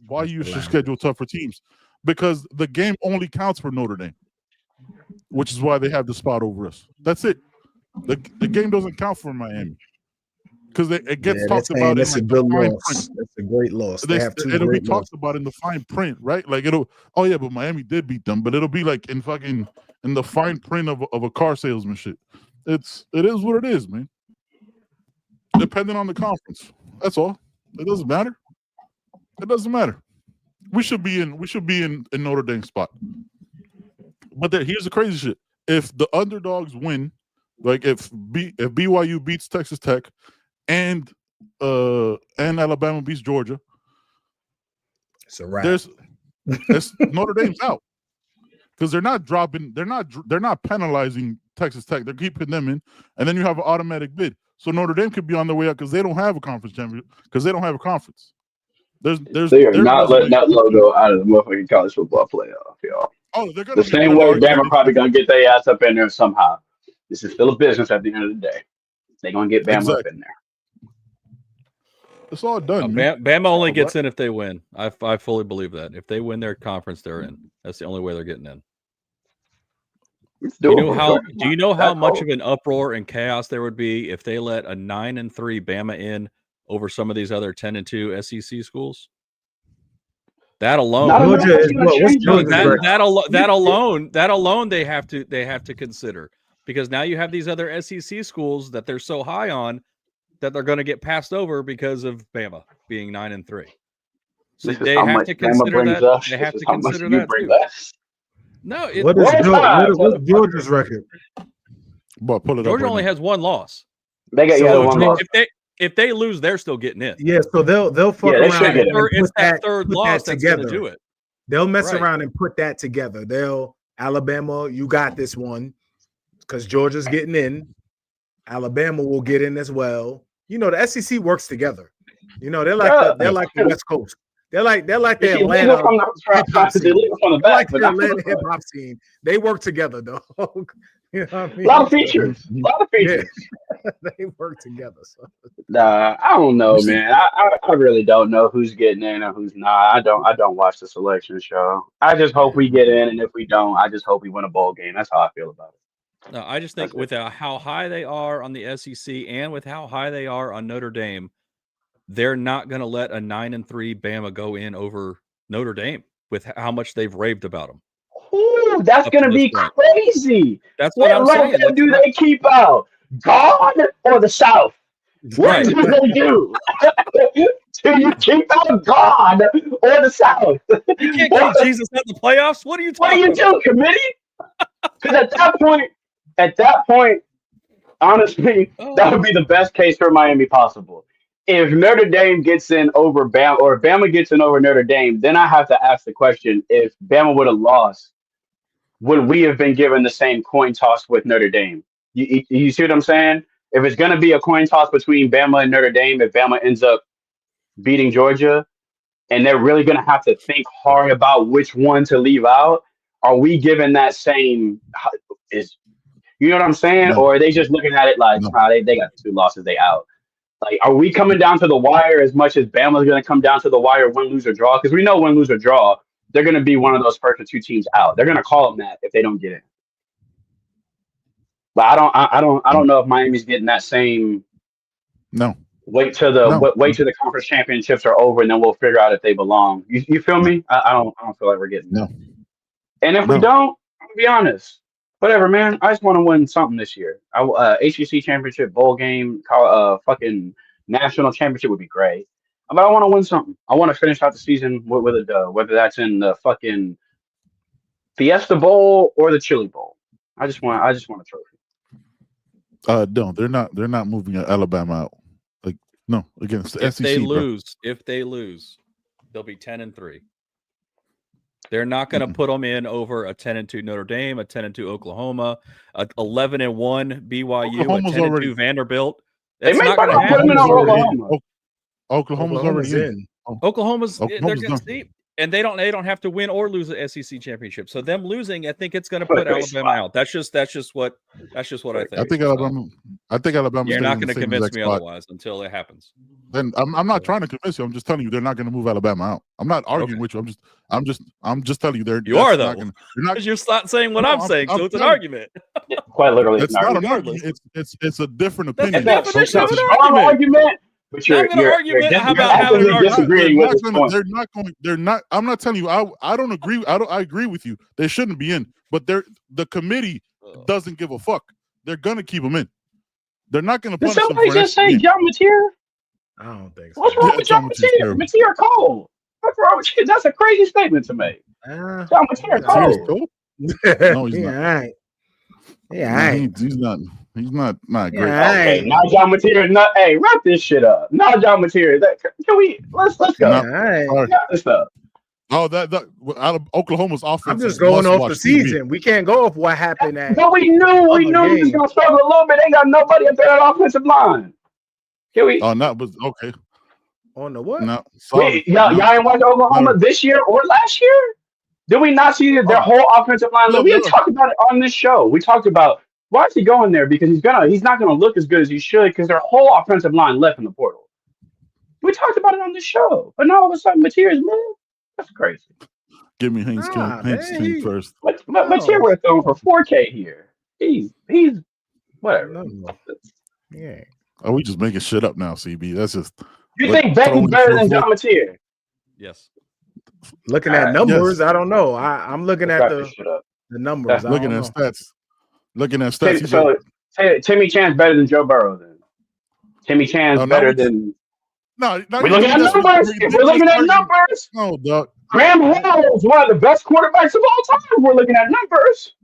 why you should schedule tougher teams. Because the game only counts for Notre Dame, which is why they have the spot over us. That's it. The game doesn't count for Miami. Because it gets talked about. That's a good loss. That's a great loss. It'll be talked about in the fine print, right? Like but Miami did beat them, but it'll be like in the fine print of a car salesman shit. It is what it is, man. Depending on the conference. That's all. It doesn't matter. It doesn't matter. We should be in Notre Dame spot. But here's the crazy shit. If the underdogs win, like if BYU beats Texas Tech and Alabama beats Georgia, it's a wrap. Notre Dame's out. Because they're not penalizing Texas Tech. They're keeping them in, and then you have an automatic bid. So Notre Dame could be on their way out because they don't have a conference championship, because they don't have a conference. They are not letting that logo out of the motherfucking college football playoff, y'all. Oh, they're gonna the same way Bama probably gonna get their ass up in there somehow. This is still a business at the end of the day. They're gonna get Bama up in there. It's all done. Bama only gets in if they win. I fully believe that. If they win their conference, they're in. That's the only way they're getting in. Do you know how much of an uproar and chaos there would be if they let a 9-3 Bama in over some of these other 10-2 SEC schools? That alone, that alone, they have to consider, because now you have these other SEC schools that they're so high on that they're going to get passed over because of Bama being 9-3. So they have to consider that. They have to consider that too. No, what's Georgia's record? But pull it Georgia up only has one loss. They got one loss. If they lose, they're still getting in. Yeah, so they'll fuck around. It's that third loss that's going to do it. They'll mess around and put that together. Alabama, you got this one because Georgia's getting in. Alabama will get in as well. You know, the SEC works together. You know, they're like the West Coast. They're like the Atlanta hip hop scene. They work together, dog. You know what I mean? A lot of features. Yeah. They work together. So. Nah, I don't know, man. I really don't know who's getting in or who's not. I don't watch the selection show. I just hope we get in, and if we don't, I just hope we win a bowl game. That's how I feel about it. No, I just think with how high they are on the SEC and with how high they are on Notre Dame, they're not going to let a 9-3 Bama go in over Notre Dame with how much they've raved about them. Ooh, that's going to be crazy. That's what I'm saying. What do they keep out? God or the South? What do they do? Do you keep out God or the South? You can't keep Jesus out the playoffs? What are you talking about? What do you do, committee? Because at that point, honestly, that would be the best case for Miami possible. If Notre Dame gets in over Bama, or if Bama gets in over Notre Dame, then I have to ask the question: if Bama would have lost, would we have been given the same coin toss with Notre Dame? You see what I'm saying? If it's going to be a coin toss between Bama and Notre Dame, if Bama ends up beating Georgia, and they're really going to have to think hard about which one to leave out, are we given that same? You know what I'm saying? No. Or are they just looking at it like, they got 2 losses, they out? Like, are we coming down to the wire as much as Bama's going to come down to the wire, win, lose, or draw? Because we know win, lose, or draw, they're going to be one of those first 2 teams out. They're going to call them that if they don't get in. But I don't know if Miami's getting that same. No. Wait till the conference championships are over, and then we'll figure out if they belong. You feel me? I don't feel like we're getting no. And if we don't, I'm gonna be honest. Whatever, man. I just want to win something this year. HCC championship, bowl game, fucking national championship would be great. But I want to win something. I want to finish out the season with a dub, whether that's in the fucking Fiesta Bowl or the Chili Bowl. I just want a trophy. No, they're not moving Alabama out. Like, no, against the SEC. If they lose, They'll be 10-3. They're not going to put them in over a 10-2 Notre Dame, a 10-2 Oklahoma, a 11-1 BYU, Oklahoma's a 10-2 already- Vanderbilt. They That's may not going to put them in happen. Oklahoma. Oklahoma's already in. Oklahoma's they're Oklahoma's going to done. see, and they don't have to win or lose the SEC championship. So them losing, I think it's going to put Alabama out. That's just what I think. I think Alabama. You're not going to convince me otherwise until it happens. Then I'm not trying to convince you. I'm just telling you they're not going to move Alabama out. I'm not arguing with you. I'm just telling you You are though. You're not saying what I'm saying, so it's an argument. Yeah, quite literally, it's not an argument. It's a different opinion. That's a definition of an argument. But you're disagreeing with this point. They're not. I'm not telling you. I don't agree. I agree with you. They shouldn't be in. But the committee doesn't give a fuck. They're gonna keep them in. They're not gonna punish them. Did somebody just say John Mateer? I don't think so. What's wrong with John Mateer? Mateer cold. What's wrong with you? That's a crazy statement to make. John Mateer cold. No, he's not. Right. Yeah, he's not. He's not great. Okay, now John Mateer is not. Hey, wrap this shit up. Now John Mateer. Can we? Let's go. Wrap this up. Oh, that out of Oklahoma's offense. I'm just going off the season. We can't go off what happened at. But we knew he was gonna struggle a little bit. They ain't got nobody up there that offensive line. Can we? Oh, no, but okay. On the what? No, wait, y'all ain't watched Oklahoma this year or last year? Did we not see their whole offensive line? Look, we had talked about it on this show. We talked about why is he going there? Because he's not gonna look as good as he should because their whole offensive line left in the portal. We talked about it on this show, but now all of a sudden Mateer's moved. That's crazy. Give me Haynes King first. But Mateer we're throwing for 4K here. He's whatever. Yeah. Oh, we just making shit up now, CB. That's just. You think Beck is better than John Mateer? Yes. Looking at numbers, I don't know. I'm looking at the numbers. Looking at stats. Looking at stats. So Timmy Chan's better than Joe Burrow then. Timmy Chan's better than. No, we're looking at numbers. If we're looking at numbers. No, dog. Graham Hall's one of the best quarterbacks of all time. We're looking at numbers.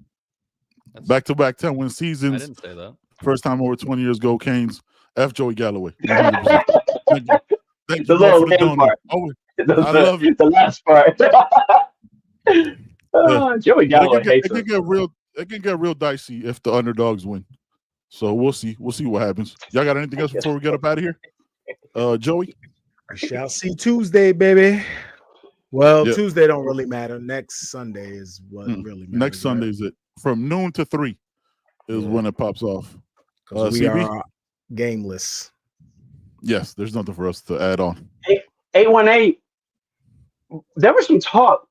Back-to-back 10-win seasons. I didn't say that. First time over 20 years ago, Canes. F. Joey Galloway. Thank you the little game part. I love it. The last part. Joey Galloway hates it. Can get real dicey if the underdogs win. So we'll see. We'll see what happens. Y'all got anything else before we get up out of here? Joey? I shall see Tuesday, baby. Well, Tuesday don't really matter. Next Sunday is what really matters. Next Sunday is it. From noon to 3 is when it pops off. We CB? Are gameless. Yes, there's nothing for us to add on. 818. There was some talk.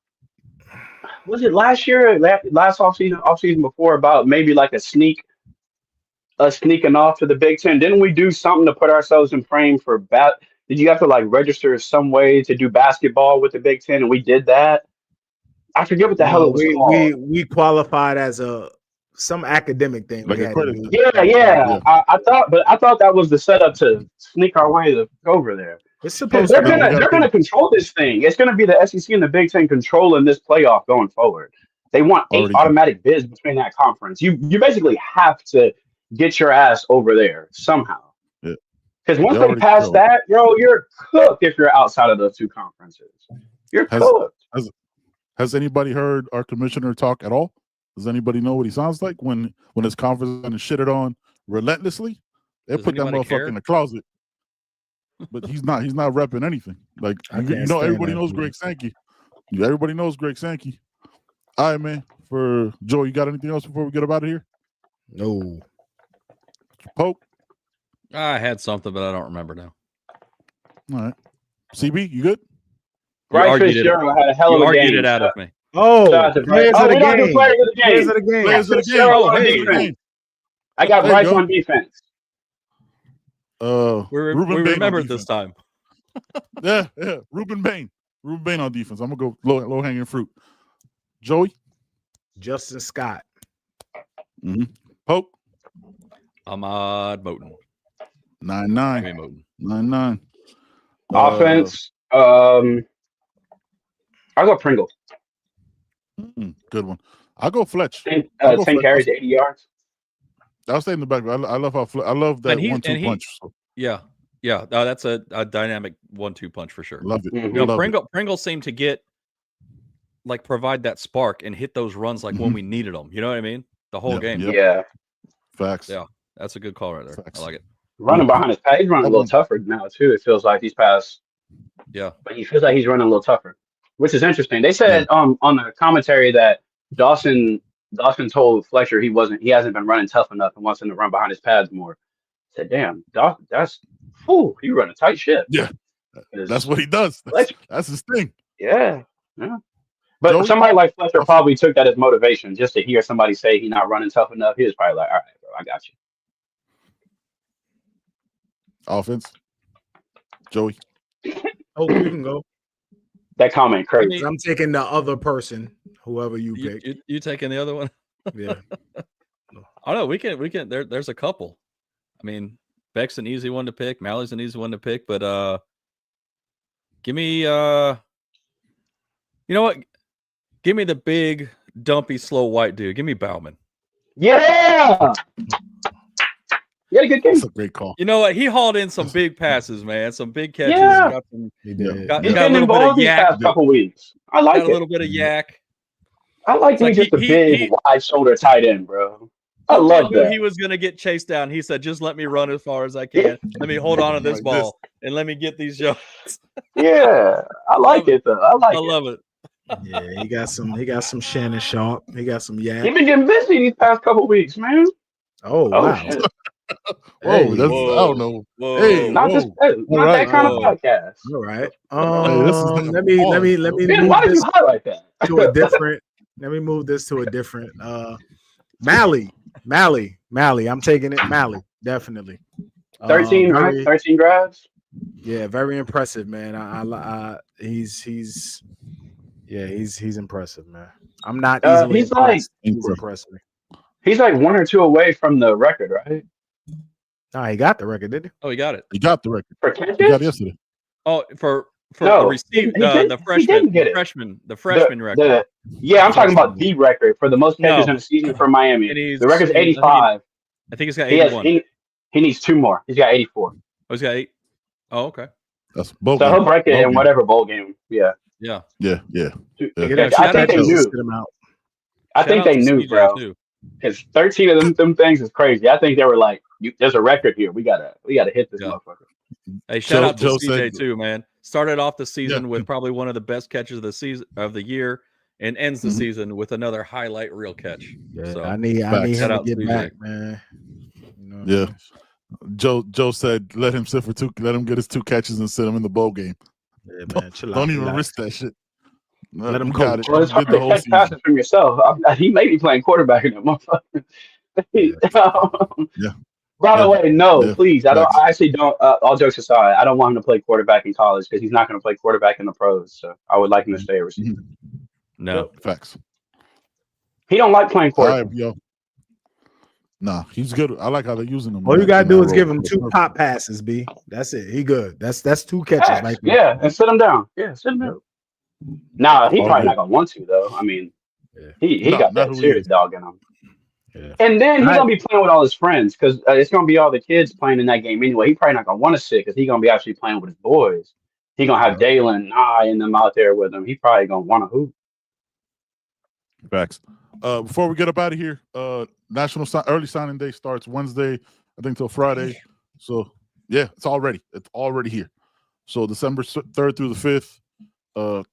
Was it last year, last offseason before about maybe like a sneaking off to the Big Ten? Didn't we do something to put ourselves in frame for Did you have to like register some way to do basketball with the Big Ten? And we did that. I forget what the hell it was called. We qualified as some academic thing. Like yeah. I thought that was the setup to sneak our way over there. It's supposed they're gonna control this thing. It's gonna be the SEC and the Big Ten controlling this playoff going forward. They want 8 automatic bids between that conference. You basically have to get your ass over there somehow. Because once they pass that, bro, you're cooked if you're outside of those two conferences. You're cooked. Has anybody heard our commissioner talk at all? Does anybody know what he sounds like when his conference is shitted on relentlessly? They put that motherfucker in the closet. But he's not repping anything. Like everybody knows Greg Sankey. Everybody knows Greg Sankey. All right, man. For Joe, you got anything else before we get up out of here? No. Poke? I had something, but I don't remember now. All right. CB, you good? Bryce Fitzgerald had a hell of a game. You argued it out of me. Oh, players of the game. I got Bryce on defense. We remember this time. yeah. Ruben Bain on defense. I'm gonna go low hanging fruit. Joey, Justin Scott. Pope, Ahmad Moten. 9-9. Offense. I'll go Pringle. Good one. I'll go Fletch. 10 carries, 80 yards. I'll stay in the back. I love how I love that 1-2 punch. So. Yeah. Yeah, that's a dynamic 1-2 punch for sure. Love it. Mhm. You know, Love Pringle seemed to provide that spark and hit those runs like when we needed them. You know what I mean? The whole game. Yep. Yeah. Facts. Yeah, that's a good call right there. Facts. I like it. Running behind his pad, he's running a little tougher now too. It feels like these past. Yeah. But he feels like he's running a little tougher, which is interesting. They said on the commentary that Dawson told Fletcher he hasn't been running tough enough and wants him to run behind his pads more. I said, damn, he run a tight ship. Yeah. That's what he does. That's his thing. Yeah. But Joey? somebody like Fletcher probably took that as motivation just to hear somebody say he's not running tough enough. He was probably like, all right, bro, I got you. Offense. Joey. Oh, you can go. That comment crazy. I'm taking the other person, whoever you pick. You taking the other one? Yeah. I don't know. We can. There's a couple. I mean, Beck's an easy one to pick. Mally's an easy one to pick. But give me. You know what? Give me the big, dumpy, slow white dude. Give me Bauman. Yeah. He had a good game. That's a great call. You know what? He hauled in some big passes, man. Some big catches. Yeah. He did. Got He's a getting little bit involved of these yak. past couple weeks. I like Got it. a little bit of yak. I like him like just a he- big, wide shoulder tight end, bro. I love knew that. he was going to get chased down. He said, just let me run as far as I can. Let me hold on to this Like ball and let me get these shots. Yeah, I like it though. I like I it. love it. Yeah, he got some Shannon Sharp. He got some He's yak. been getting busy these past couple weeks, man. Oh, Oh wow. shit! Whoa, Hey, that's, whoa. I don't know. Whoa. Hey, Not whoa. not right. that kind of Whoa. podcast. All right. Hey, this is the Let me Ben, move why did this you highlight that? to a different. Let me move this to a different. Mally. I'm taking it. Mally, definitely. 13, right? Very- 13 grabs. Yeah, very impressive, man. He's impressive, man. I'm not easily He's like- impressed. He's impressive. He's like 1 or 2 away from the record, right? No, he got the record, didn't he? Oh, he got it. He got the record. For He got it catches? yesterday. Oh, for No, the receive he didn't- the he freshman, didn't get it. the freshman record. Yeah, I'm talking about the record for the most catches No. in a season for Miami. And he's- The record's I think 85. I think he's got He has 81. he needs 2 more. He's got 84. Oh, he's got 8. Oh, okay. That's both. So he'll break it in whatever bowl game. Yeah. Yeah. Yeah. Yeah, I think they just knew. sit him out. I think they knew, bro. Too. Because 13 of them things is crazy. I think they were like, "There's a record here. We gotta hit this Yeah. motherfucker." Hey, shout out to Joe CJ said- too, man. Started off the season Yeah. with probably one of the best catches of the season of the year, and ends the Mhm. season with another highlight reel catch. Yeah, So, I need Facts. him Shout to out get CJ. back, man. You know what Yeah. I mean? Joe said, let him sit for 2. Let him get his 2 catches and sit him in the bowl game. Yeah, man. Chill out. Don't even relax. risk that shit. Let him We coach. got it. Well, it's hard Did the to whole catch season. passes from yourself. He may be playing quarterback in that motherfucker. Yeah. By the way, no, Yeah. please. I Facts. actually don't. All jokes aside, I don't want him to play quarterback in college because he's not going to play quarterback in the pros. So I would like him to stay a receiver. no, Facts. He don't like playing All quarterback. right, yo. Nah, he's good. I like how they're using him. All you gotta in do that is role. give him 2 pop passes, B. That's it. He good. That's 2 catches Facts. right there. Yeah, and sit him down. Yeah, sit him down. Nah, he All probably good. not gonna want to though. I mean, Yeah. he No, got not that who he serious is. dog in him. Yeah. And then he's Right. gonna be playing with all his friends because it's gonna be all the kids playing in that game anyway. He probably not gonna want to sit because he's gonna be actually playing with his boys. He gonna have Dalen, and them out there with him. He probably gonna want to hoop. Facts. Before we get up out of here, National Early Signing Day starts Wednesday, I think, till Friday. So yeah, it's already here. So December 3rd through the 5th.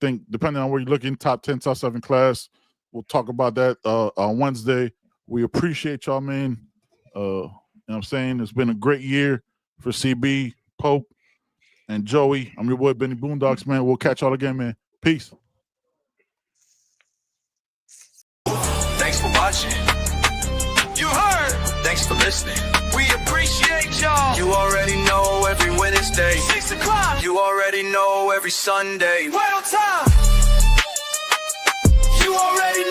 Think depending on where you're looking, top 10, top 7 class. We'll talk about that on Wednesday. We appreciate y'all, man. You know what I'm saying? It's been a great year for CB, Pope, and Joey. I'm your boy Benny Boondocks, man. We'll catch y'all again, man. Peace. Thanks for watching. You heard. Thanks for listening. We appreciate y'all. You already know every Wednesday, 6 o'clock. You already know every Sunday. Right on time. You already know.